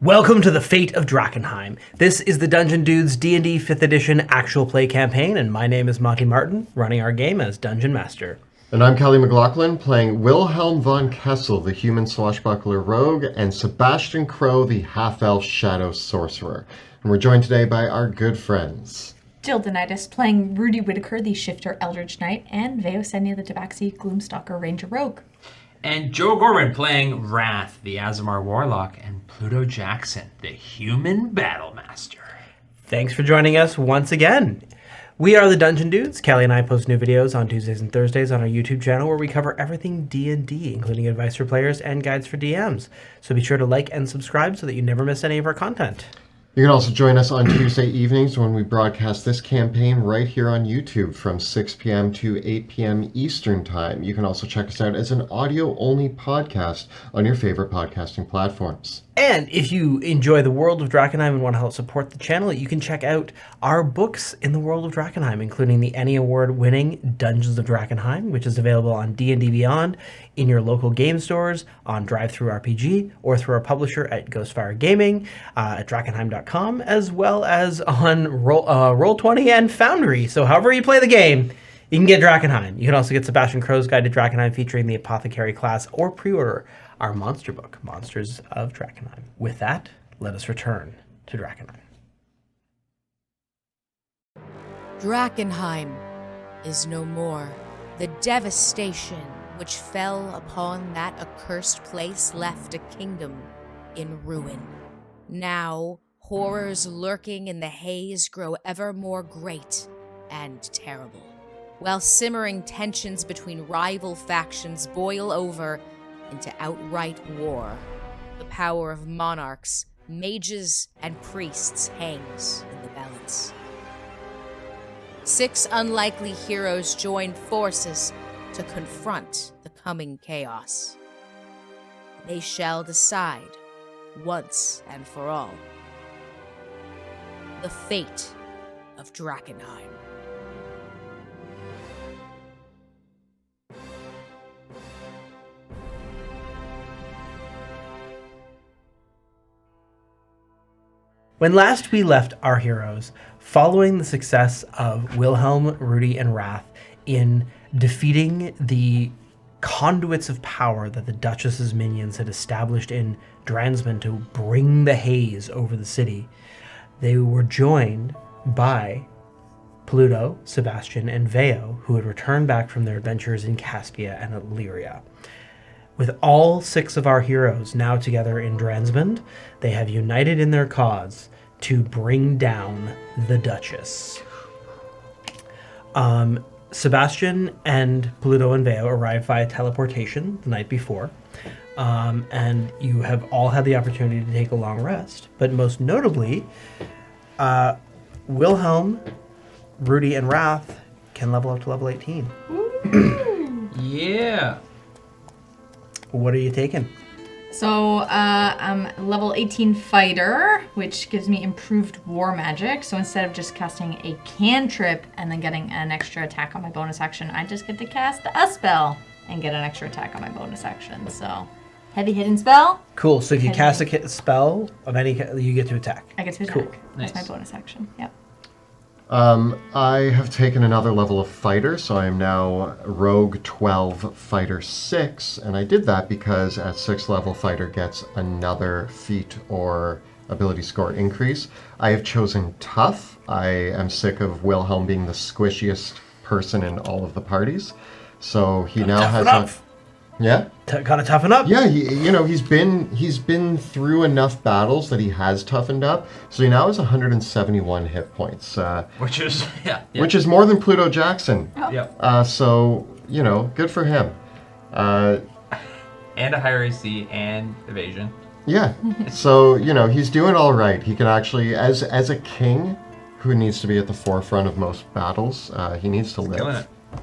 Welcome to the Fate of Drakkenheim. This is the Dungeon Dudes D&D 5th edition actual play campaign, and my name is Monty Martin, running our game as Dungeon Master. And I'm Kelly McLaughlin, playing Wilhelm von Kessel, the human swashbuckler rogue, and Sebastian Crow, the half-elf shadow sorcerer. And we're joined today by our good friends. Jill Denitis, playing Rudy Whitaker, the shifter Eldritch Knight, and Veosenia, the Tabaxi Gloomstalker Ranger Rogue. And Joe Gorman playing Wrath, the Azamar Warlock, and Pluto Jackson, the Human Battle Master. Thanks for joining us once again. We are the Dungeon Dudes. Kelly and I post new videos on Tuesdays and Thursdays on our YouTube channel where we cover everything D&D, including advice for players and guides for DMs. So be sure to like and subscribe so that you never miss any of our content. You can also join us on Tuesday evenings when we broadcast this campaign right here on YouTube from 6 p.m. to 8 p.m. Eastern Time. You can also check us out as an audio-only podcast on your favorite podcasting platforms. And if you enjoy the world of Drakkenheim and want to help support the channel, you can check out our books in the world of Drakkenheim, including the Annie Award-winning Dungeons of Drakkenheim, which is available on D&D Beyond, in your local game stores, on DriveThruRPG, or through our publisher at Ghostfire Gaming, at Drakkenheim.com, as well as on Roll20 and Foundry. So however you play the game, you can get Drakkenheim. You can also get Sebastian Crow's Guide to Drakkenheim featuring the Apothecary class, or pre-order our monster book, Monsters of Drakkenheim. With that, let us return to Drakkenheim. Drakkenheim is no more. The devastation which fell upon that accursed place left a kingdom in ruin. Now, horrors lurking in the haze grow ever more great and terrible, while simmering tensions between rival factions boil over into outright war. The power of monarchs, mages, and priests hangs in the balance. 6 unlikely heroes join forces to confront the coming chaos. They shall decide, once and for all, the fate of Drakkenheim. When last we left our heroes, following the success of Wilhelm, Rudy, and Wrath in defeating the conduits of power that the Duchess's minions had established in Dransman to bring the haze over the city, they were joined by Pluto, Sebastian, and Veo, who had returned back from their adventures in Caspia and Illyria. With all 6 of our heroes now together in Dransman, they have united in their cause to bring down the Duchess. Sebastian and Pluto and Veo arrived via teleportation the night before, and you have all had the opportunity to take a long rest. But most notably, Wilhelm, Rudy, and Wrath can level up to level 18. Yeah. What are you taking? So, I'm level 18 fighter, which gives me improved war magic. So instead of just casting a cantrip and then getting an extra attack on my bonus action, I just get to cast a spell and get an extra attack on my bonus action. So, heavy hitting spell. Cool. So if you cast a spell of any, you get to attack. I get to attack. Cool. That's Nice. my bonus action. Yep. I have taken another level of fighter, so I am now Rogue 12 Fighter 6, and I did that because at 6th level fighter gets another feat or ability score increase. I have chosen Tough. I am sick of Wilhelm being the squishiest person in all of the parties, so he now has enough. Yeah? Gotta toughen up. Yeah, he's been through enough battles that he has toughened up. So he now has 171 hit points, Which is, yeah. which is more than Pluto Jackson. Yep. So good for him. And a higher AC and evasion. Yeah. So he's doing all right. He can actually, as a king who needs to be at the forefront of most battles, he needs to Killing live. it.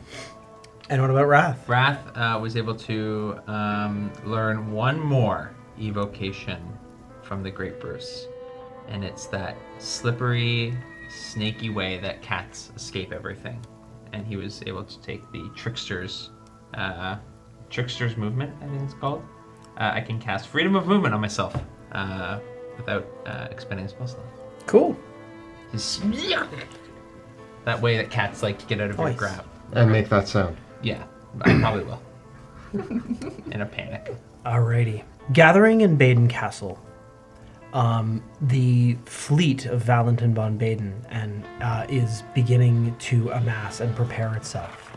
And what about Wrath? Wrath was able to learn one more evocation from the Great Bruce. And it's that slippery, snaky way that cats escape everything. And he was able to take the Trickster's Movement, I think it's called. I can cast Freedom of Movement on myself without expending a spell slot. Cool. Just that way that cats like to get out of your Nice. grab. And make that sound. Yeah, I probably will. In a panic. Alrighty. Gathering in Baden Castle, the fleet of Valentin von Baden and is beginning to amass and prepare itself.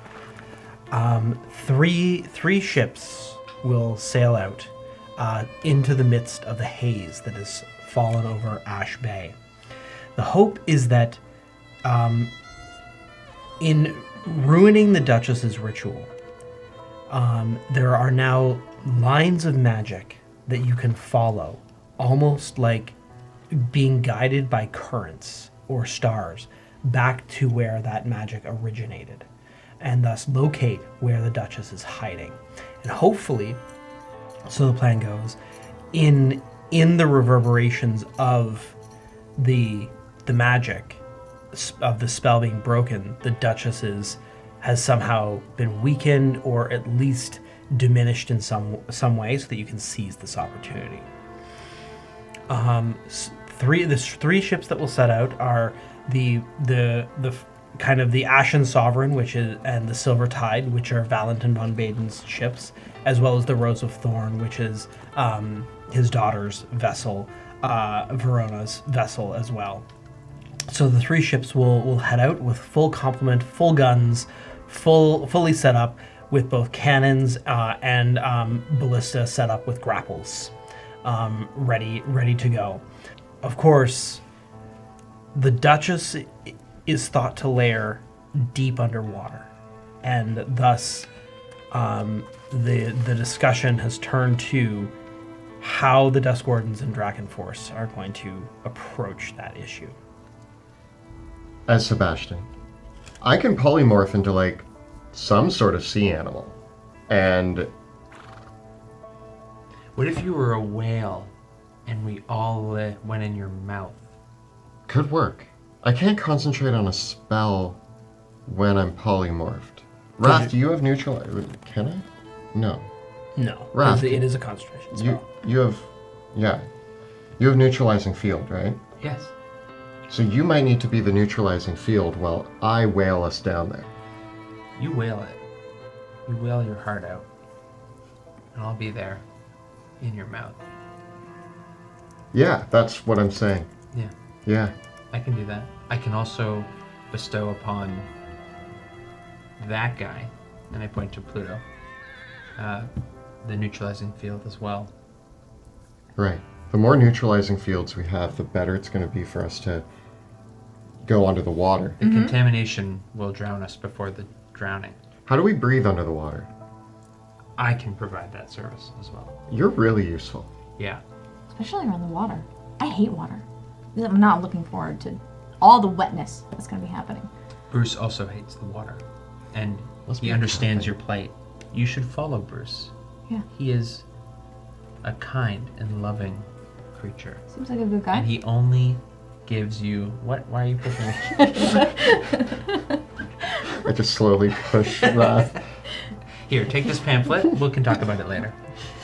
Three ships will sail out into the midst of the haze that has fallen over Ash Bay. The hope is that in ruining the Duchess's ritual, there are now lines of magic that you can follow, almost like being guided by currents or stars back to where that magic originated, and thus locate where the Duchess is hiding. And hopefully, so the plan goes, in the reverberations of the magic of the spell being broken, the Duchess has somehow been weakened or at least diminished in some way, so that you can seize this opportunity. The three ships that will set out are the kind of the Ashen Sovereign, and the Silver Tide, which are Valentin von Baden's ships, as well as the Rose of Thorn, which is his daughter's vessel, Verona's vessel as well. So the three ships will head out with full complement, full guns, fully set up with both cannons and ballista set up with grapples, ready to go. Of course, the Duchess is thought to lair deep underwater, and thus the discussion has turned to how the Dusk Wardens and Drakkenforce are going to approach that issue. As Sebastian, I can polymorph into like some sort of sea animal, and What if you were a whale and we all went in your mouth? could work. I can't concentrate on a spell when I'm polymorphed. Wrath, do you have neutral? Can I? No. No, Wrath, it is a concentration spell. You have neutralizing field, right? Yes. So you might need to be the neutralizing field while I whale us down there. You wail it. You wail your heart out. And I'll be there in your mouth. Yeah, that's what I'm saying. Yeah, Yeah. I can do that. I can also bestow upon that guy, and I point to Pluto, the neutralizing field as well. Right. The more neutralizing fields we have, the better it's going to be for us to go under the water. The contamination will drown us before the drowning. How do we breathe under the water? I can provide that service as well. You're really useful. Yeah. Especially around the water. I hate water. I'm not looking forward to all the wetness that's going to be happening. Bruce also hates the water, and Must he be understands happy. your plight. You should follow Bruce. Yeah. He is a kind and loving creature, Seems like a good guy. and he only gives you what? Why are you pushing me? I just slowly push Wrath. Here, take this pamphlet. We can talk about it later.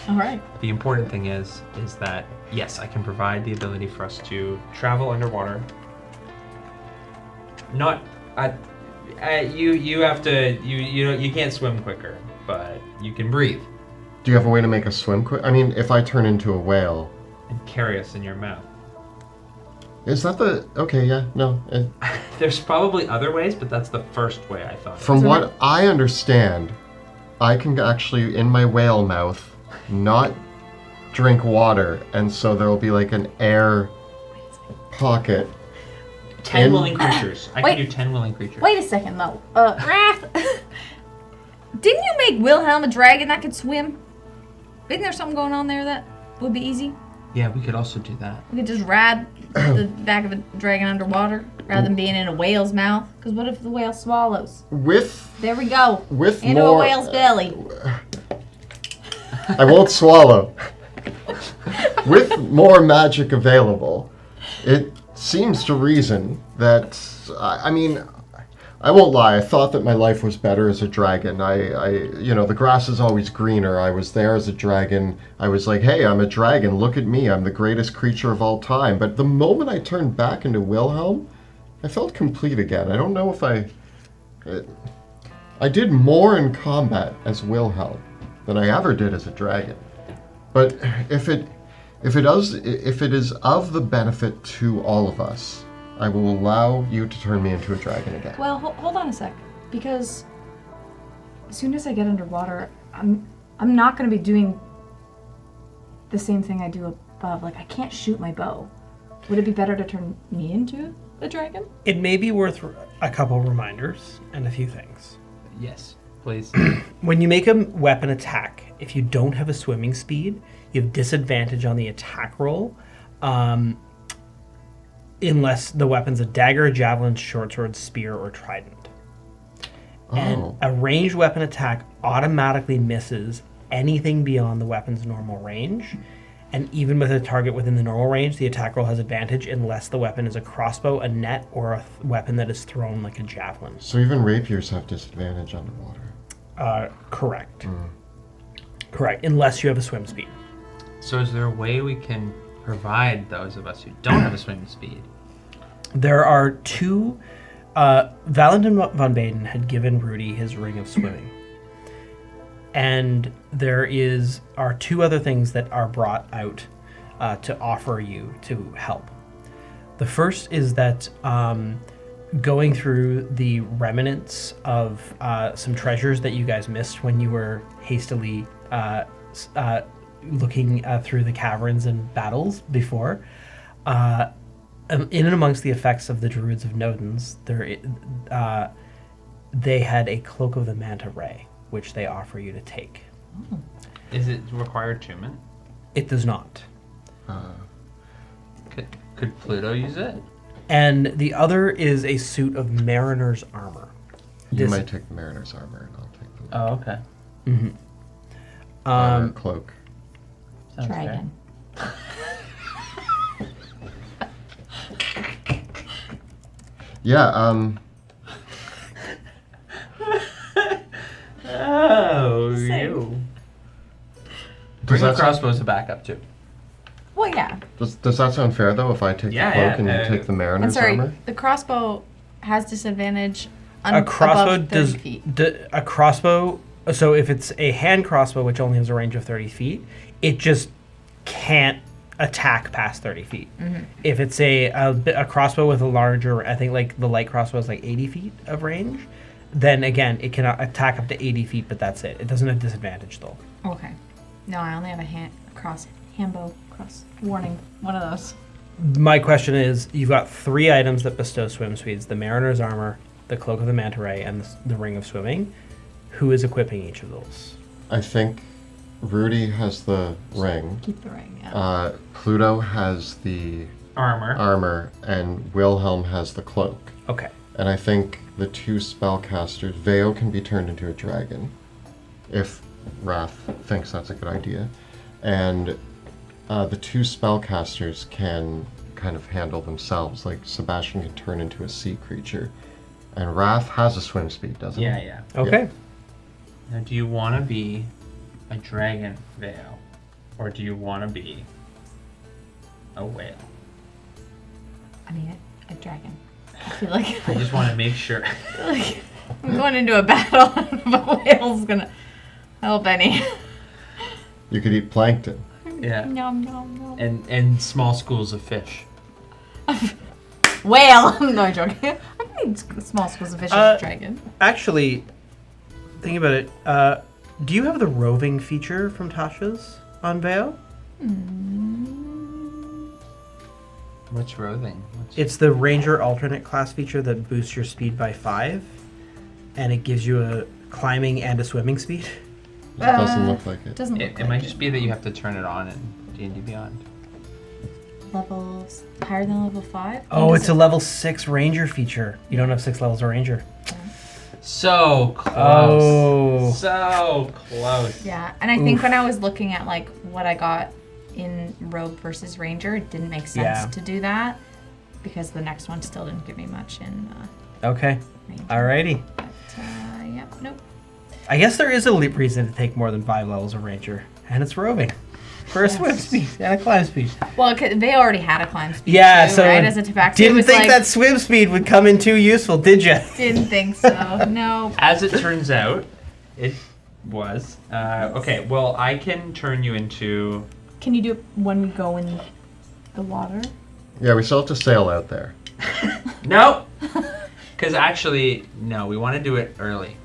All right. The important thing is that yes, I can provide the ability for us to travel underwater. Not, you have to you can't swim quicker, but you can breathe Do you have a way to make us swim quick? I mean, if I turn into a whale, and carry us in your mouth. is that the... Okay, yeah, no. There's probably other ways, but that's the first way I thought. From what I understand, I can actually, in my whale mouth, not drink water, and so there will be like an air pocket. 10 willing creatures. I Wait. can do 10 willing creatures. Wait a second, though. Wrath, didn't you make Wilhelm a dragon that could swim? Isn't there something going on there that would be easy? Yeah, we could also do that. We could just ride the back of a dragon underwater rather than being in a whale's mouth. Because what if the whale swallows? With There we go. With Into more... a whale's belly. I won't swallow. With more magic available, it seems to reason that, I mean, I won't lie. I thought that my life was better as a dragon. The grass is always greener. I was there as a dragon. I was like, hey, I'm a dragon. Look at me. I'm the greatest creature of all time. But the moment I turned back into Wilhelm, I felt complete again. I don't know if I did more in combat as Wilhelm than I ever did as a dragon. But if it is of the benefit to all of us, I will allow you to turn me into a dragon again. Well, hold on a sec, because as soon as I get underwater, I'm not going to be doing the same thing I do above. Like, I can't shoot my bow. Would it be better to turn me into a dragon? It may be worth a couple reminders and a few things. Yes, please. When you make a weapon attack, if you don't have a swimming speed, you have disadvantage on the attack roll, unless the weapon's a dagger, javelin, short sword, spear, or trident. And a ranged weapon attack automatically misses anything beyond the weapon's normal range. And even with a target within the normal range, the attack roll has advantage unless the weapon is a crossbow, a net, or a weapon that is thrown like a javelin. So even rapiers have disadvantage underwater? Correct. Correct, unless you have a swim speed. So is there a way we can provide those of us who don't have a swimming speed? There are two... Valentin von Baden had given Rudy his ring of swimming. And there are two other things that are brought out to offer you to help. The first is that going through the remnants of some treasures that you guys missed when you were hastily looking through the caverns and battles before, in and amongst the effects of the Druids of Nodens, they had a Cloak of the Manta Ray, which they offer you to take. Is it required attunement? It does not. Could Pluto use it? And the other is a suit of mariner's armor. You might take the mariner's armor, and I'll take the Oh, okay. armor cloak. Sounds Dragon. Yeah, Oh, Same. you. Bring that a crossbow as a backup, too. Well, yeah. Does that sound fair, though, if I take Yeah, the cloak yeah, and you take the I'm mariner's sorry. armor? The crossbow has disadvantage A crossbow above 30 does feet. a crossbow. So if it's a hand crossbow, which only has a range of 30 feet, it just can't attack past 30 feet. If it's a crossbow with a larger, I think like the light crossbow is like 80 feet of range, then again it can attack up to 80 feet, but that's it. It doesn't have disadvantage though. Okay. No, I only have a handbow cross warning. One of those. My question is, you've got 3 items that bestow swim speeds: the mariner's armor, the cloak of the manta ray, and the ring of swimming. Who is equipping each of those? I think Rudy has the ring. Keep the ring, yeah. Pluto has the Armor. and Wilhelm has the cloak. Okay. And I think the 2 spellcasters, Veo can be turned into a dragon, if Wrath thinks that's a good idea. And the 2 spellcasters can kind of handle themselves. Like Sebastian can turn into a sea creature. And Wrath has a swim speed, doesn't he? Yeah. Okay. Now, do you want to be a dragon, Veo? Or do you want to be a whale? I mean, a dragon. I feel like, I just want to make sure. like I'm going into a battle and a whale's gonna help any. You could eat plankton. Yeah. Nom, nom, nom. And small schools of fish. Whale! No, I'm joking. I can eat small schools of fish as a dragon. Actually, thinking about it, do you have the roving feature from Tasha's on Veo? What's roving? It's the Ranger alternate class feature that boosts your speed by 5, and it gives you a climbing and a swimming speed. It doesn't look like it. Doesn't look It like might just be that you have to turn it on in D&D Beyond. levels higher than level 5. Oh, it's a level 6 Ranger feature. You don't have 6 levels of Ranger. So close. Oh. So close. Yeah, and I think when I was looking at like what I got in Rogue versus Ranger, it didn't make sense Yeah. to do that because the next one still didn't give me much in Okay. Alrighty. But, yep, nope. I guess there is a reason to take more than 5 levels of ranger, and it's roving. For a swim speed and a climb speed. Well, they already had a climb speed. Yeah, too, so right? As a tabaxi, didn't think that swim speed would come in too useful, did you? Didn't think so. No. As it turns out, it was. Okay, well, I can turn you into... Can you do it when we go in the water? Yeah, we still have to sail out there. No! Because actually, no, we want to do it early.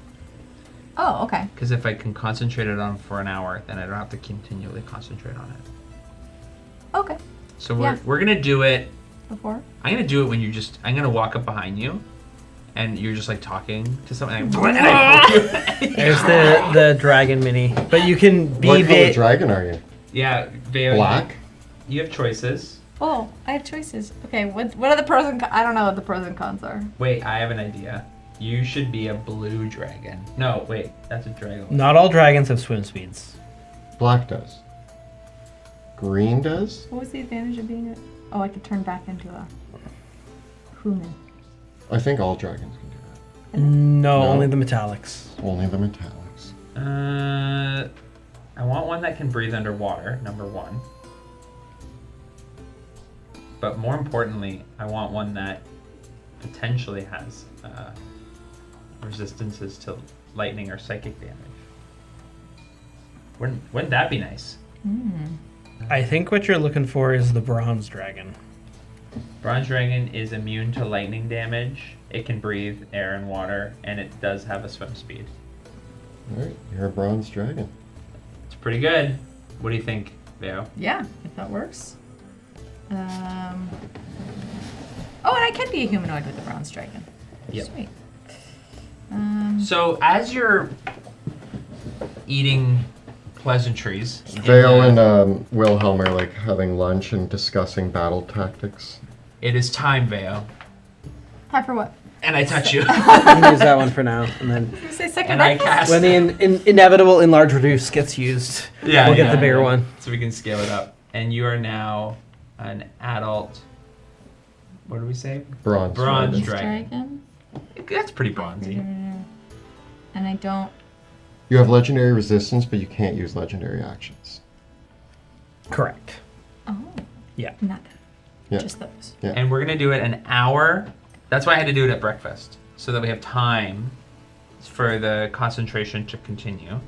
Oh, okay. Because if I can concentrate it on for an hour, then I don't have to continually concentrate on it. Okay. So we're going to do it... Before? I'm going to do it when you just... I'm going to walk up behind you, and you're just like talking to someone, and I poke you. There's the dragon mini. But you can be... What color dragon are you? Yeah, Veo, Black? You have choices. Oh, I have choices. Okay, what are the pros and cons? I don't know what the pros and cons are. Wait, I have an idea. You should be a blue dragon. No, wait, that's a dragon. Not all dragons have swim speeds. Black does. Green does? What was the advantage of being a... Oh, I could turn back into a human. I think all dragons can do that. No, No. only the metallics. Only the metallics. I want one that can breathe underwater, number one. But more importantly, I want one that potentially has resistances to lightning or psychic damage. Wouldn't that be nice? I think what you're looking for is the bronze dragon. Bronze dragon is immune to lightning damage. It can breathe air and water, and it does have a swim speed. Alright, you're a bronze dragon. It's pretty good. What do you think, Veo? Yeah, if that works. Oh, and I can be a humanoid with the bronze dragon. Yep. Sweet. So as you're eating pleasantries, Vale and Wilhelm are like having lunch and discussing battle tactics. it is time, Veo. Hi for what? And I touch you. You can use that one for now, and then Did you say second And I breakfast? cast... when the inevitable enlarge reduce gets used, we'll get the bigger one. So we can scale it up. And you are now an adult... What do we say? Bronze Bronze dragon. dragon. That's pretty bronzy. And I don't... You have legendary resistance, but you can't use legendary actions. Correct. Oh. Yeah. Not that. Yeah. Just those. Yeah. And we're going to do it an hour. That's why I had to do it at breakfast. So that we have time for the concentration to continue.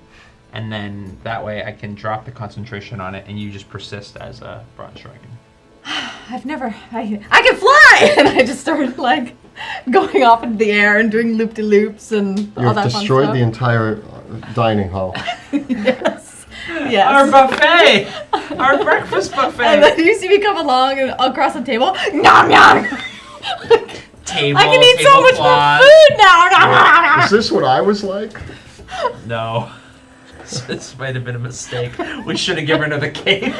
And then that way I can drop the concentration on it and you just persist as a bronze dragon. I've never... I can fly! And I just started, like, going off into the air and doing loop-de-loops and You all have that fun destroyed stuff. the entire dining hall. Yes. Yes. Our buffet! Our breakfast And buffet! then you see me come along and across the table. Nom nom! Table, I can eat so much tablecloth. more food now! Nom, nom, nom. Is this what I was like? No. This might have been a mistake. We should have given her the cave.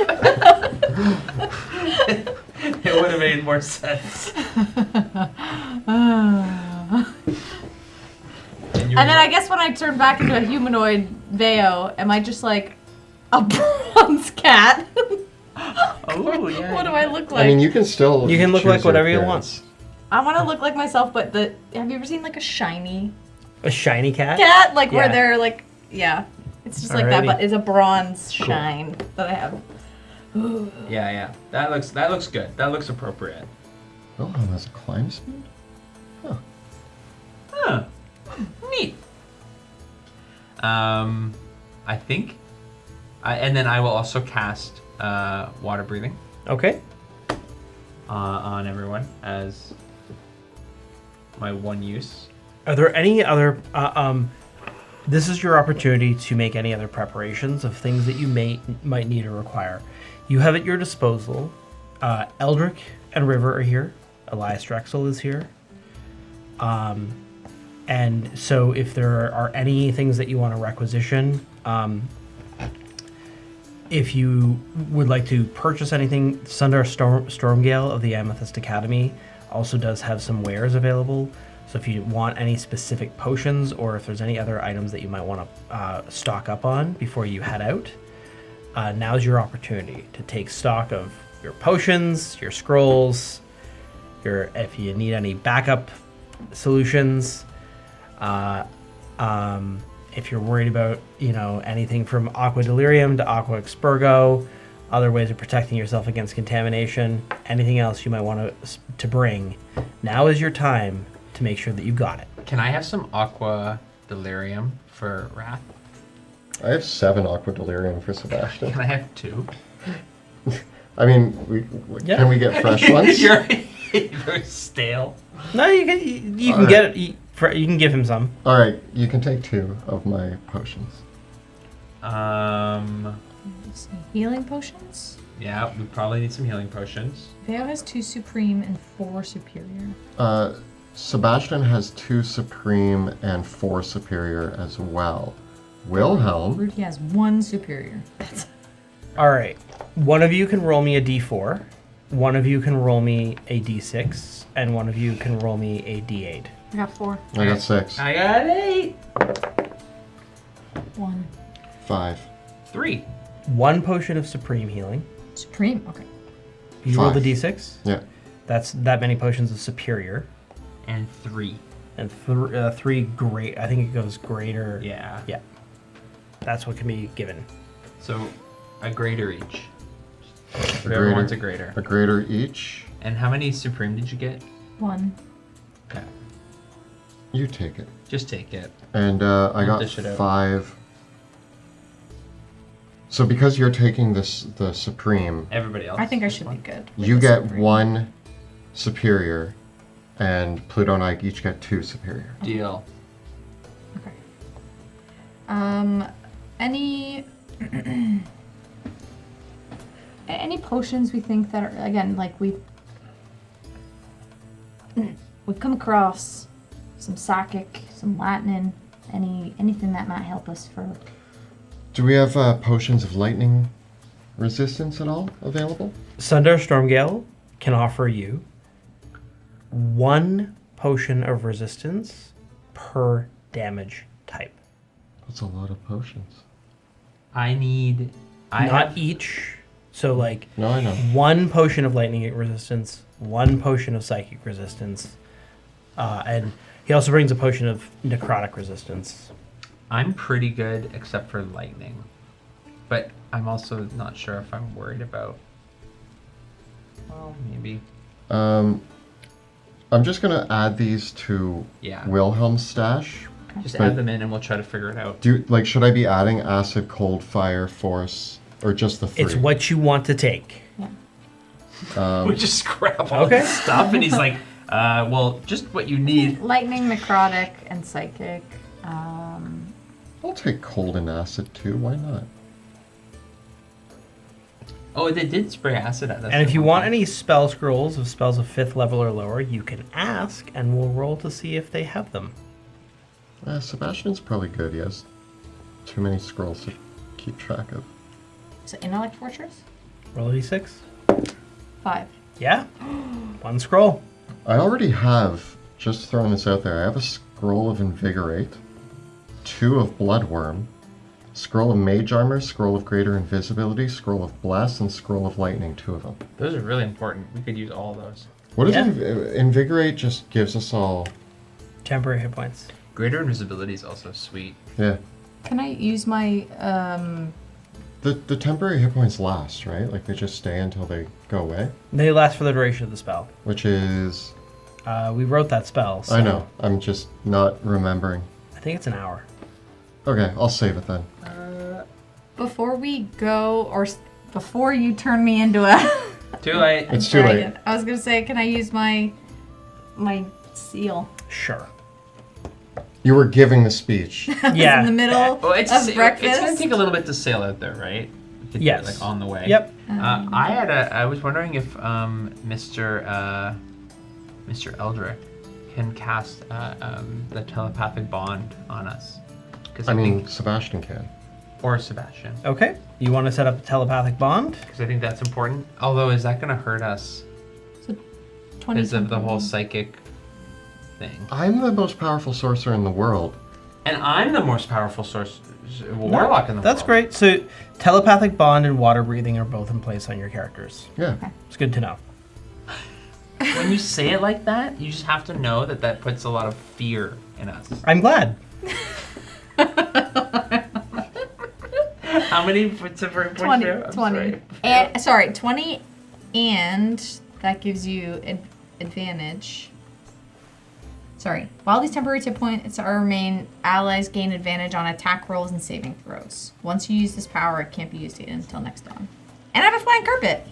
It would have made more sense. And then I guess when I turn back into a humanoid Veo, am I just like a bronze cat? Oh, yeah. What do I look like? I mean, you can still. You can look choose like your whatever you appearance. I want to look like myself, but have you ever seen like a shiny A shiny cat? cat? Like where Yeah. they're like, yeah. It's just like that, Alrighty. but it's a bronze shine that I have. Yeah. That looks good. That looks appropriate. Oh, that's a climb speed? Huh. Neat. I think. And then I will also cast water breathing Okay. on everyone as my one use. Are there any other... this is your opportunity to make any other preparations of things that you might need or require. You have at your disposal, Eldrick and River are here. Elias Drexel is here. And so if there are any things that you want to requisition, if you would like to purchase anything, Sundar Stormgale of the Amethyst Academy also does have some wares available. So if you want any specific potions or if there's any other items that you might want to stock up on before you head out, now's your opportunity to take stock of your potions, your scrolls, if you need any backup solutions. If you're worried about, anything from aqua delirium to aqua expurgo, other ways of protecting yourself against contamination, anything else you might want to bring, now is your time to make sure that you got it. Can I have some aqua delirium for Wrath? I have 7 aqua delirium for Sebastian. Can I have 2? I mean, can we get fresh ones? You're stale. No, you can get it. You can give him some. All right, you can take 2 of my potions. Let's see. Healing potions? Yeah, we probably need some healing potions. Veo has 2 supreme and 4 superior. Sebastian has 2 supreme and 4 superior as well. Wilhelm. Rudy has 1 superior. All right. One of you can roll me a d4. One of you can roll me a d6, and one of you can roll me a d8. I got 4. I got 6. I got 8. 1. 5. 3. 1 potion of supreme healing. Supreme? Okay. You roll the 5. d6. Yeah. That's that many potions of superior. And 3. And 3 great. I think it goes greater. Yeah. Yeah. That's what can be given. So, a greater each. A Whoever wants a greater. A greater each. And how many supreme did you get? 1. Okay. You take it. Just take it. And I got dish it out. 5. So because you're taking the supreme, Everybody else. I think I should be good. with you the get supreme. 1 superior, and Pluto and I each get 2 superior. Deal. Okay. Any any potions we think that are, again, like we've come across some psychic, some lightning, anything that might help us for. Do we have potions of lightning resistance at all available? Sundar Stormgale can offer you 1 potion of resistance per damage type. That's a lot of potions. I Not have each. So like No, I know. 1 potion of lightning resistance, 1 potion of psychic resistance, and he also brings a potion of necrotic resistance. I'm pretty good except for lightning. But I'm also not sure if I'm worried about. Well, maybe. I'm just gonna add these to Yeah. Wilhelm's stash. Just But- add them in and we'll try to figure it out. Should I be adding acid, cold, fire, force, or just the 3? It's what you want to take. We just scrap all Okay. this stuff and he's like, well, just what you need. Lightning, necrotic, and psychic. I'll take cold and acid too. Why not? Oh, they did spray acid at us. And if at you one want point. any spell scrolls of spells of 5th level or lower, you can ask, and we'll roll to see if they have them. Sebastian's probably good. He has too many scrolls to keep track of. Is it Intellect Fortress? Roll a d6. 5. Yeah. 1 scroll. I already have, just throwing this out there, I have a scroll of Invigorate, 2 of Bloodworm, scroll of Mage Armor, scroll of Greater Invisibility, scroll of Bless, and scroll of Lightning, 2 of them. Those are really important. We could use all those. What is Yeah. Invigorate? Just gives us all... Temporary hit points. Greater invisibility is also sweet. Yeah. Can I use my The temporary hit points last, right? Like they just stay until they go away? They last for the duration of the spell. Which is... We wrote that spell. So I know. I'm just not remembering. I think it's an hour. Okay, I'll save it then. before we go, or before you turn me into a Too late. It's too late. dragon, I was gonna say, can I use my seal? Sure. You were giving the speech. Yeah. In the middle Well, of breakfast. It's gonna take a little bit to sail out there, right? We could do it, Yes. like on the way. Yep. I was wondering if Mr. Eldrick can cast the telepathic bond on us. Because I mean, Sebastian can. or Sebastian. Okay. You want to set up a telepathic bond? Because I think that's important. Although, is that going to hurt us? So 20 Because of the whole something. psychic thing. I'm the most powerful sorcerer in the world. And I'm the most powerful warlock in the world. That's great. So telepathic bond and water breathing are both in place on your characters. Yeah. Okay. It's good to know. Wait, when you say it like that, you just have to know that puts a lot of fear in us. I'm glad. How many temporary points 20. do you have? I'm 20. sorry. 20, and that gives you advantage. Sorry. While these temporary hit points are remain, allies gain advantage on attack rolls and saving throws. Once you use this power, it can't be used again until next dawn. And I have a flying carpet.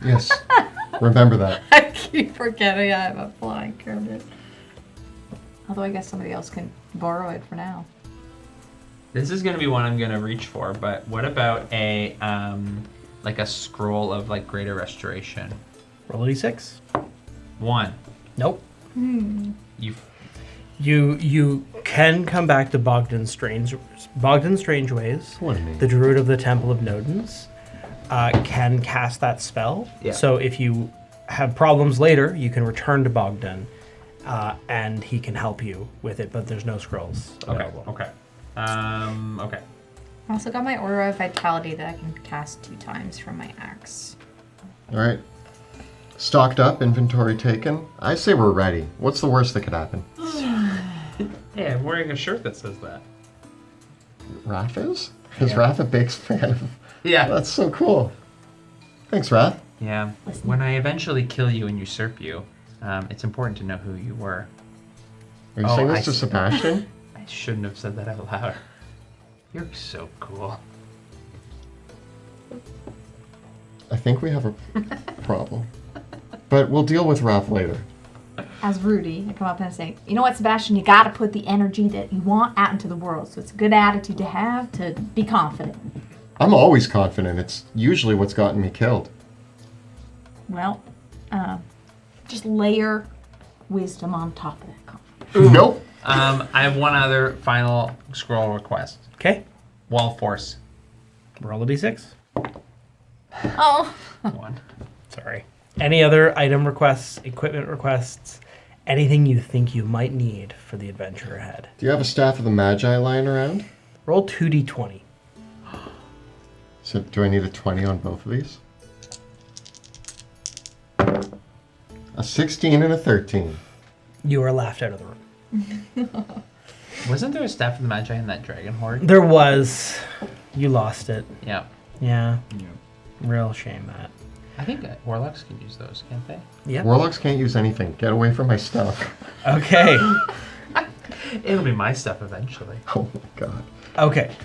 Yes. Remember that. I keep forgetting I have a flying carpet. Although I guess somebody else can borrow it for now. This is gonna be one I'm gonna reach for, but what about a like a scroll of like greater restoration? Roll a d6. 1. Nope. You You can come back to Bogdan's Strange Ways. What a name. The Druid of the Temple of Nodens can cast that spell. Yeah. So if you have problems later, you can return to Bogdan, and he can help you with it. But there's no scrolls available. Okay. Okay. I also got my Aura of Vitality that I can cast 2 times from my axe. All right. Stocked up, inventory taken. I say we're ready. What's the worst that could happen? Yeah, I'm wearing a shirt that says that. Wrath is? Is Wrath a big fan of... Yeah. That's so cool. Thanks, Wrath. Yeah. When I eventually kill you and usurp you, it's important to know who you were. Are you Oh, saying I this to see. Sebastian? I shouldn't have said that out loud. You're so cool. I think we have a problem. But we'll deal with Wrath later. As Rudy, I come up and I say, you know what, Sebastian, you gotta put the energy that you want out into the world. So it's a good attitude to have to be confident. I'm always confident. It's usually what's gotten me killed. Well, just layer wisdom on top of that confidence. Nope. I have one other final scroll request. Okay. Wall force. Roll a d6. Oh. 1. Sorry. Any other item requests, equipment requests, anything you think you might need for the adventure ahead? Do you have a Staff of the Magi lying around? Roll 2d20. So do I need a 20 on both of these? A 16 and a 13. You are laughed out of the room. Wasn't there a Staff of the Magi in that dragon horde? There was. You lost it. Yeah. Yeah. Real shame, Matt. I think warlocks can use those, can't they? Yeah. Warlocks can't use anything. Get away from my stuff. Okay. It'll be my stuff eventually. Oh my god. Okay.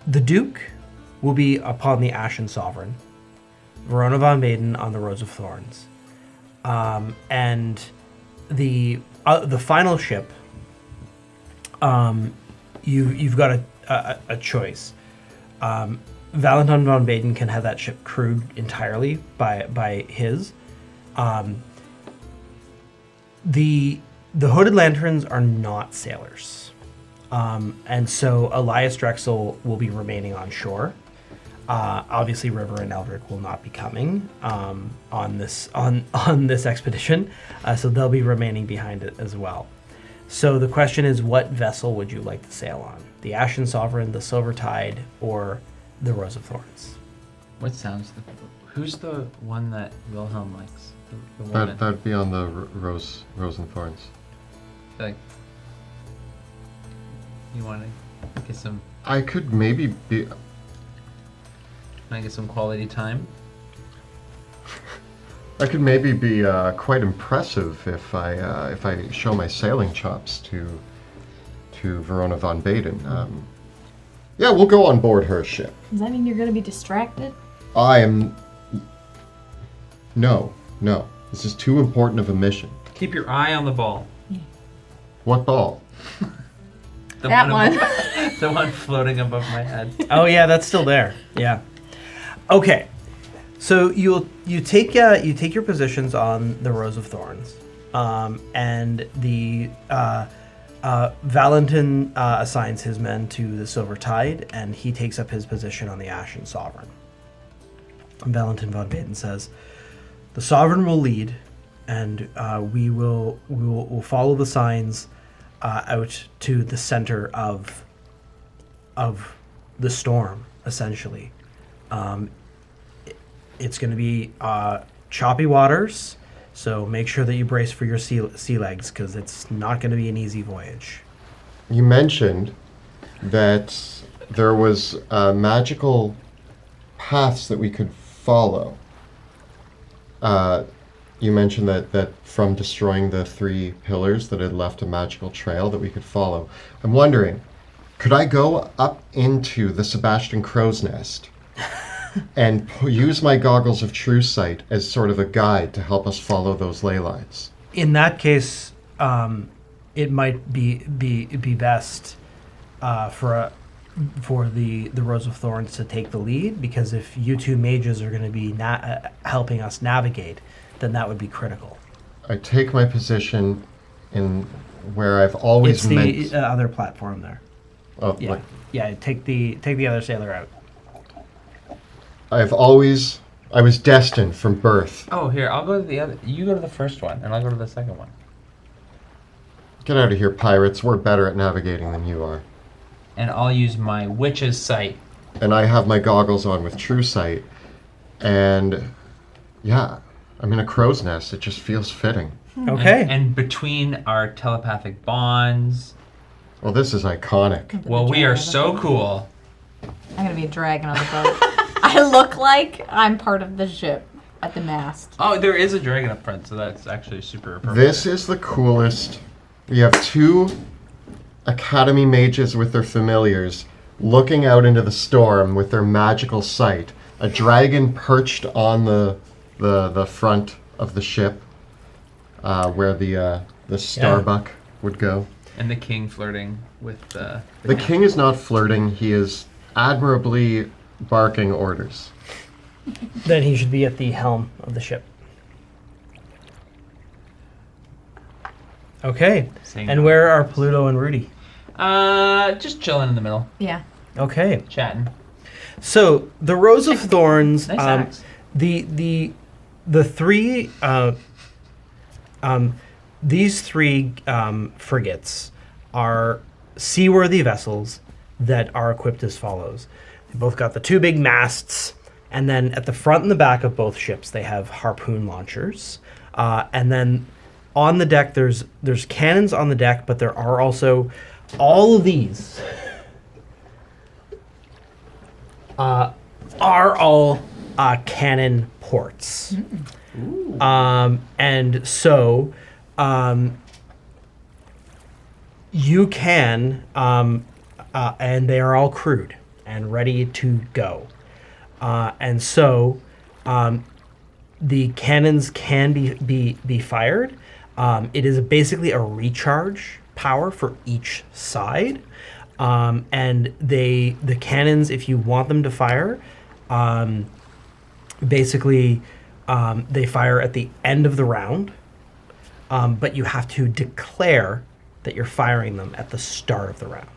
The Duke will be upon the Ashen Sovereign. Verona von Baden on the Rose of Thorns. And the final ship, you've got a choice. Valentin von Baden can have that ship crewed entirely by his. The Hooded Lanterns are not sailors, and so Elias Drexel will be remaining on shore. Obviously, River and Eldrick will not be coming on this expedition, so they'll be remaining behind it as well. So the question is, what vessel would you like to sail on? The Ashen Sovereign, the Silver Tide, or the Rose of Thorns? What sounds who's the one that Wilhelm likes? The woman. That'd be on the Rose and Thorns. Like, you want to get some? I could maybe be... Can I get some quality time? I could maybe be quite impressive if I show my sailing chops to Verona von Baden. Yeah, we'll go on board her ship. Does that mean you're going to be distracted? I am... No. This is too important of a mission. Keep your eye on the ball. What ball? The That one. The one floating above my head. Oh yeah, that's still there. Yeah. Okay. So you take your positions on the Rose of Thorns, and the Valentin assigns his men to the Silver Tide, and he takes up his position on the Ashen Sovereign. And Valentin von Baden says, "The Sovereign will lead, and we will follow the signs out to the center of the storm, essentially. It's going to be choppy waters, So make sure that you brace for your sea legs, because it's not going to be an easy voyage. You mentioned that there was magical paths that we could follow. You mentioned that from destroying the 3 pillars that had left a magical trail that we could follow. I'm wondering, could I go up into the Sebastian Crow's Nest and use my goggles of true sight as sort of a guide to help us follow those ley lines? In that case, it might be best for the Rose of Thorns to take the lead, because if you 2 mages are going to be helping us navigate, then that would be critical. I take my position in where I've always It's meant... the other platform there. Oh, Yeah, like, yeah. Take the other sailor out. I was destined from birth. Oh, here, I'll go to the other. You go to the first one, and I'll go to the second one. Get out of here, pirates. We're better at navigating than you are. And I'll use my witch's sight. And I have my goggles on with true sight. And yeah, I'm in a crow's nest. It just feels fitting. Okay. And between our telepathic bonds, Well, this is iconic. well, we are so cool. I'm gonna be a dragon on the boat. I look like I'm part of the ship at the mast. Oh, there is a dragon up front, so that's actually super appropriate. This is the coolest. We have 2 academy mages with their familiars looking out into the storm with their magical sight. A dragon perched on the front of the ship, where the Starbuck would go. And the king flirting with the The king is not flirting. He is admirably barking orders. Then he should be at the helm of the ship. Okay. Saying And no. where are Pluto and Rudy? Just chilling in the middle, Yeah. Okay. chatting. So the Rose of Thorns, Nice axe. the 3 these 3 frigates are seaworthy vessels that are equipped as follows. They both got the 2 big masts, and then at the front and the back of both ships they have harpoon launchers, and then on the deck there's cannons on the deck, but there are also all of these are all cannon ports. And so you can, and they are all crewed and ready to go. And so the cannons can be fired. It is basically a recharge power for each side. And the cannons, if you want them to fire, basically they fire at the end of the round, but you have to declare that you're firing them at the start of the round.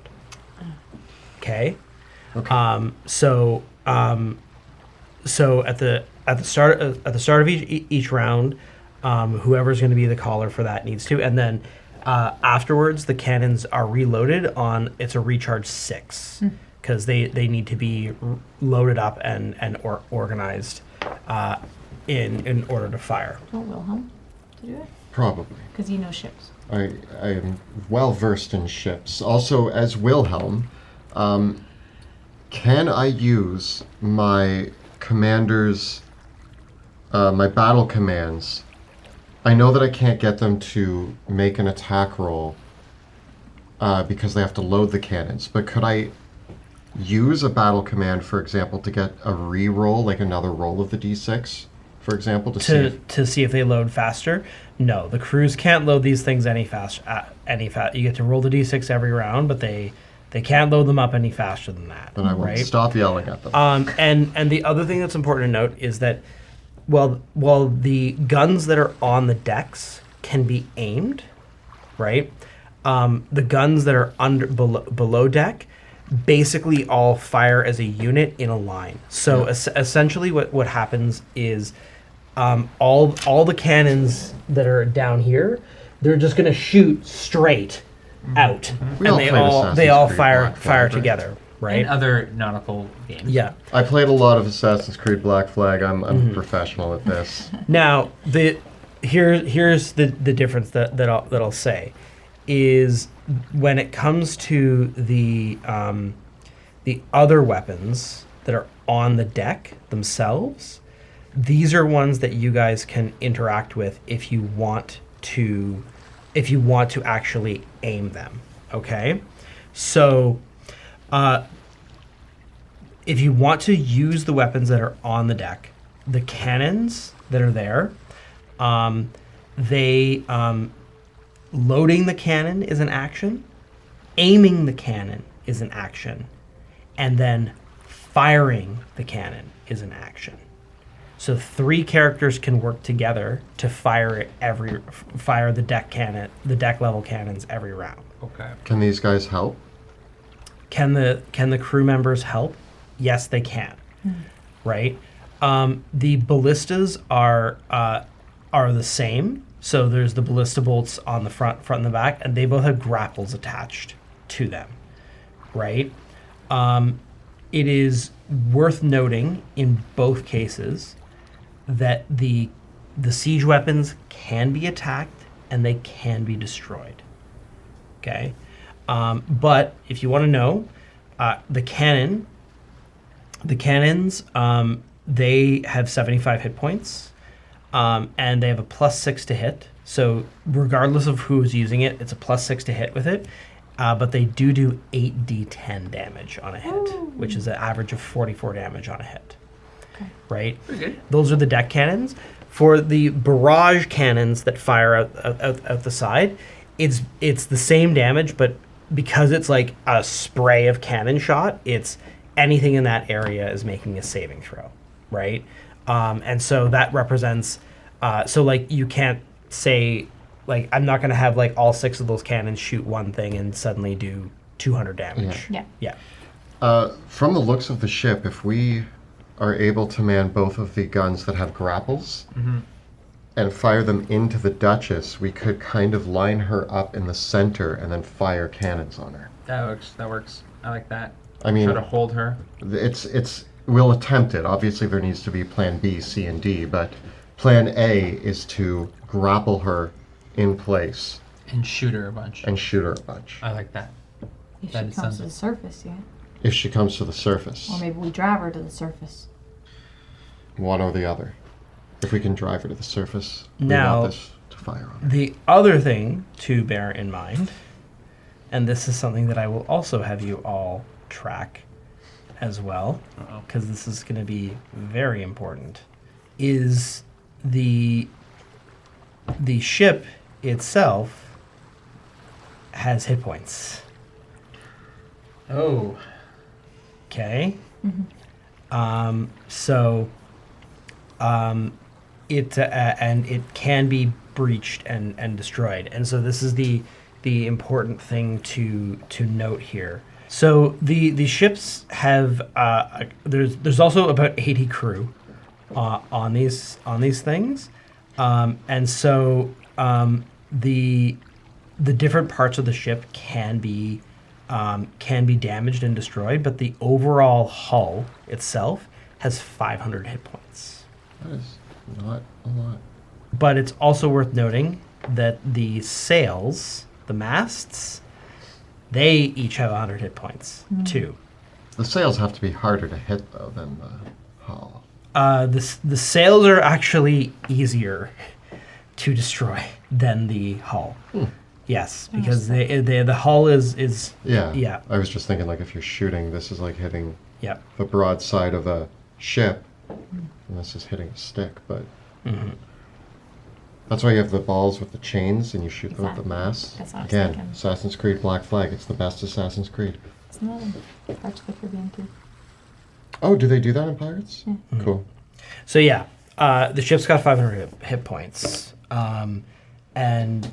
Okay. So at the start of each round, whoever's going to be the caller for that needs to, and then afterwards the cannons are reloaded on. It's a recharge 6 because they need to be loaded up and organized in order to fire. Do you want Wilhelm to do it? Probably. Because you know ships. I am well versed in ships. Also, as Wilhelm, can I use my commander's, my battle commands? I know that I can't get them to make an attack roll because they have to load the cannons, but could I use a battle command, for example, to get a re-roll, like another roll of the d6, for example, to see if they load faster? No, the crews can't load these things any fast. You get to roll the d6 every round, but they can't load them up any faster than that. then I will right? stop yelling at them. And the other thing that's important to note is that while the guns that are on the decks can be aimed, right? The guns that are below deck basically all fire as a unit in a line. So essentially what happens is all the cannons that are down here, they're just going to shoot straight out. We And all they played all Assassin's Creed fire Black Flag, right? together, right? And other nautical games. Yeah. I played a lot of Assassin's Creed Black Flag. I'm a professional at this. Now, here's the difference that I'll say is when it comes to the other weapons that are on the deck themselves, these are ones that you guys can interact with if you want to actually aim them. Okay, so if you want to use the weapons that are on the deck, the cannons that are there, loading the cannon is an action, aiming the cannon is an action, and then firing the cannon is an action. So 3 characters can work together to fire the deck level cannons every round. Okay. Can these guys help? Can the crew members help? Yes, they can. Right? The ballistas are the same. So there's the ballista bolts on the front and the back, and they both have grapples attached to them. Right? It is worth noting in both cases that the siege weapons can be attacked and they can be destroyed. Okay? But if you want to know, the cannons, they have 75 hit points, and they have a +6 to hit. So regardless of who is using it, it's a +6 to hit with it. But they do 8d10 damage on a hit, which is an average of 44 damage on a hit. Okay. Right? Pretty good. Those are the deck cannons. For the barrage cannons that fire out the side, it's the same damage, but because it's like a spray of cannon shot, it's anything in that area is making a saving throw, right? And so that represents, so like you can't say, like I'm not going to have like all 6 of those cannons shoot one thing and suddenly do 200 damage. Yeah. From the looks of the ship, if we are able to man both of the guns that have grapples and fire them into the Duchess, we could kind of line her up in the center and then fire cannons on her. That works. I like that. I mean, Try to hold her. We'll attempt it. Obviously, there needs to be plan B, C, and D, but plan A is to grapple her in place And shoot her a bunch. and shoot her a bunch. I like that. If That she is comes to something. the surface, yeah. If she comes to the surface, Or maybe we drive her to the surface. one or the other. If we can drive her to the surface, we Now- want this to fire on her. The other thing to bear in mind, and this is something that I will also have you all track as well, because this is going to be very important, is the ship itself has hit points. Oh. Okay. So it and it can be breached and destroyed, and so this is the important thing to note here. So the ships have there's also about 80 crew on these things, and so the different parts of the ship can be damaged and destroyed, but the overall hull itself has 500 hit points. That is not a lot. But it's also worth noting that the sails, the masts, they each have 100 hit points too. The sails have to be harder to hit, though, than the hull. The sails are actually easier to destroy than the hull. Yes, because the hull is Yeah. I was just thinking, like, if you're shooting, this is like hitting the broadside of a ship, and this is hitting a stick, but... That's why you have the balls with the chains, and you shoot them with the mass. That's what I was Again, thinking. Assassin's Creed Black Flag. It's the best Assassin's Creed. It's not in Pirates of the Caribbean too. Oh, do they do that in Pirates? Yeah. Cool. So yeah, the ship's got 500 hit points, and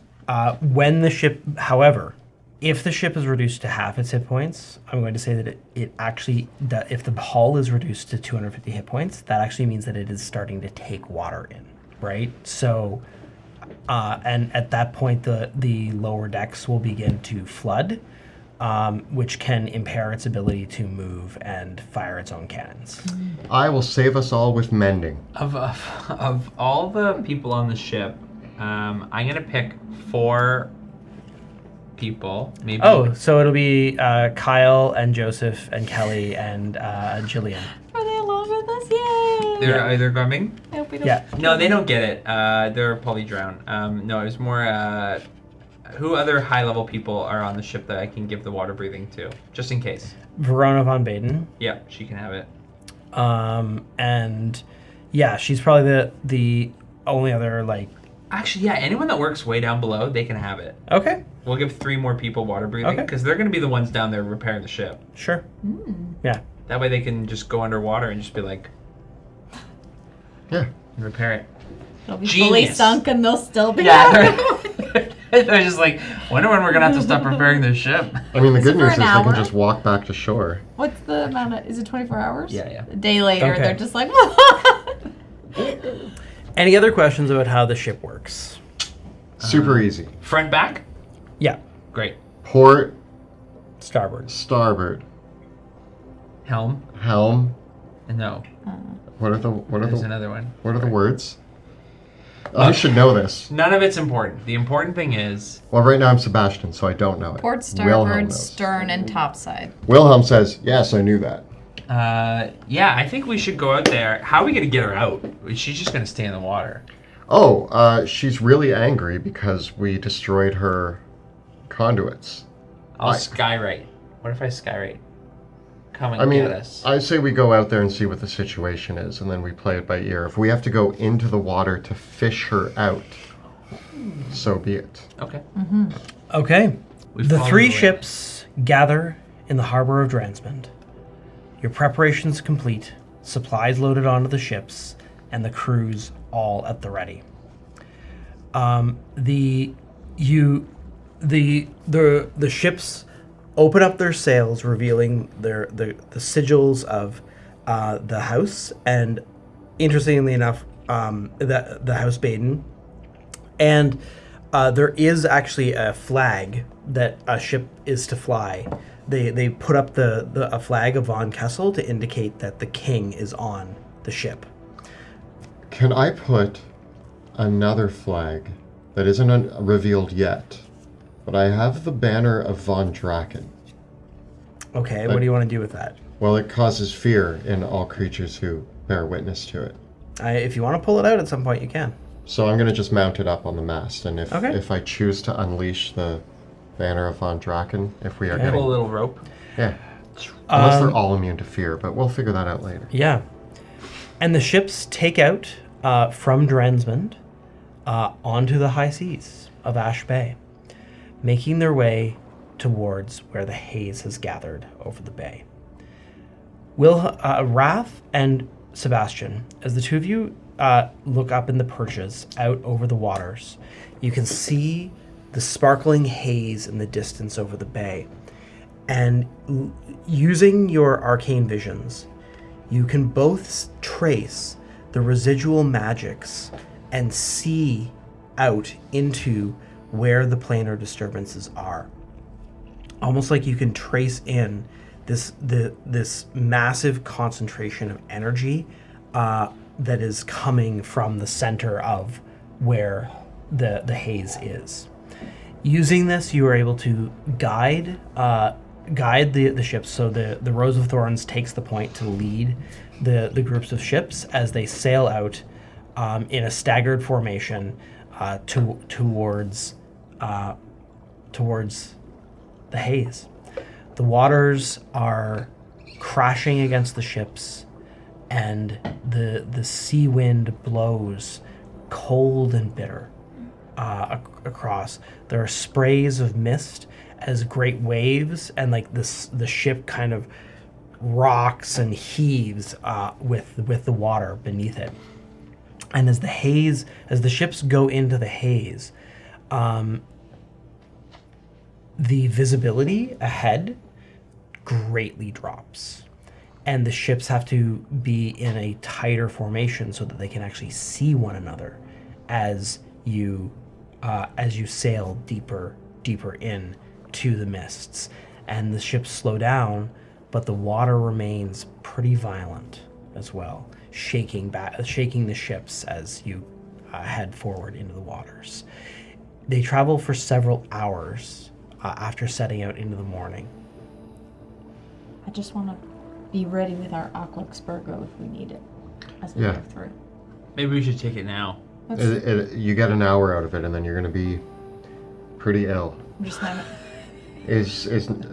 when the ship, however, if the ship is reduced to half its hit points, I'm going to say that it actually, that if the hull is reduced to 250 hit points, that actually means that it is starting to take water in, right? So, and at that point, the lower decks will begin to flood, which can impair its ability to move and fire its own cannons. I will save us all with mending. Of all the people on the ship, I'm gonna pick 4 people. Maybe. Oh, so it'll be Kyle and Joseph and Kelly and Jillian. Are they along with us? Yay! They're either coming. I hope we don't. Yeah. No, they don't get it. They're probably drowned. No, it was more. Who other high-level people are on the ship that I can give the water breathing to, just in case? Verona von Baden. Yeah, she can have it. And yeah, she's probably the only other like. Actually, yeah, anyone that works way down below, they can have it. Okay, We'll give 3 more people water breathing Okay. because they're going to be the ones down there repairing the ship. sure. Yeah. That way they can just go underwater and just be like, Yeah. repair it. It'll be fully Genius. sunk and they'll still be Yeah, there. they're just like, wonder when we're going to have to stop repairing this ship. I mean, the good for news an is they hour? can just walk back to shore. What's the amount of? Is it 24 hours? Yeah. A day later, Okay. they're just like. Any other questions about how the ship works? Super easy. Front, back? Yeah. Great. Port, Starboard. starboard, Helm? helm. No. What are the There's another one. words? I should know this. None of it's important. The important thing is, Well, right now I'm Sebastian, so I don't know it. Port, Wilhelm starboard, knows. stern, and topside. Wilhelm says, "Yes, I knew that." yeah, I think we should go out there. How are we going to get her out? She's just going to stay in the water. Oh, she's really angry because we destroyed her conduits. I'll I- skywrite. What if I skywrite? Come and get us. I say we go out there and see what the situation is, and then we play it by ear. If we have to go into the water to fish her out, so be it. Okay. Okay. We've The followed 3 the way. ships gather in the harbor of Dransmond. Your preparations complete, supplies loaded onto the ships, and the crews all at the ready. The ships open up their sails, revealing the sigils of the house, and interestingly enough, the House Baden. And there is actually a flag that a ship is to fly. They put up a flag of Von Kessel to indicate that the king is on the ship. Can I put another flag that isn't revealed yet, but I have the banner of Von Draken? Okay, what do you want to do with that? Well, it causes fear in all creatures who bear witness to it. If you want to pull it out at some point, you can. So I'm going to just mount it up on the mast, and Okay. if I choose to unleash the banner of Von Draken, if we are Okay. getting... Pull a little rope. Yeah. Unless they're all immune to fear, but we'll figure that out later. Yeah. And the ships take out from Dransmond onto the high seas of Ash Bay, making their way towards where the haze has gathered over the bay. Wrath and Sebastian, as the two of you look up in the perches out over the waters, you can see the sparkling haze in the distance over the bay. And using your arcane visions, you can both trace the residual magics and see out into where the planar disturbances are. Almost like you can trace in this massive concentration of energy that is coming from the center of where the haze is. Using this, you are able to guide the ships. So the Rose of Thorns takes the point to lead the groups of ships as they sail out in a staggered formation towards the haze. The waters are crashing against the ships, and the sea wind blows cold and bitter across. There are sprays of mist as great waves, and like the ship kind of rocks and heaves with the water beneath it. And as the ships go into the haze, the visibility ahead greatly drops, and the ships have to be in a tighter formation so that they can actually see one another as you sail deeper in to the mists. And the ships slow down, but the water remains pretty violent as well, shaking the ships as you head forward into the waters. They travel for several hours after setting out into the morning. I just want to be ready with our Aqua Expurgo if we need it as we Yeah. go through. Maybe we should take it now. You get an hour out of it, and then you're going to be pretty ill. I'm just not,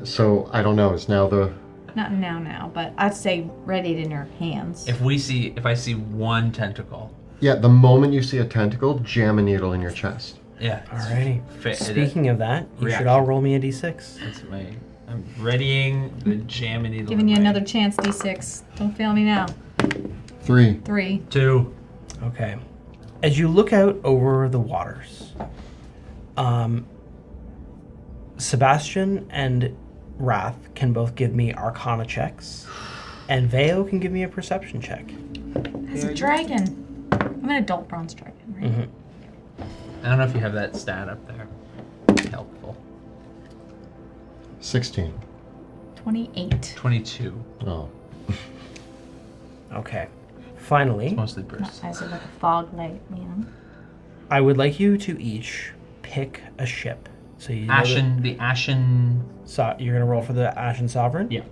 So I don't know. Is now the not now, but I'd say ready it in your hands. If I see one tentacle. yeah? The moment you see a tentacle, jam a needle in your chest. Yeah. Alrighty. Fit- Speaking of that, you should Reaction. all roll me a d6. I'm readying the jam and needle. Giving you another chance, D6. Don't fail me now. 3. 3. 2. Okay. As you look out over the waters, Sebastian and Wrath can both give me Arcana checks, and Veo can give me a Perception check. It's a dragon. I'm an adult bronze dragon, right? Mhm. I don't know if you have that stat up there. Helpful. 16. 28. 22. Oh. Okay. Finally, Mostly My Bruce. eyes are like a fog light, man. I would like you to each pick a ship. So you know The Ashen. you're gonna roll for the Ashen Sovereign. Yeah.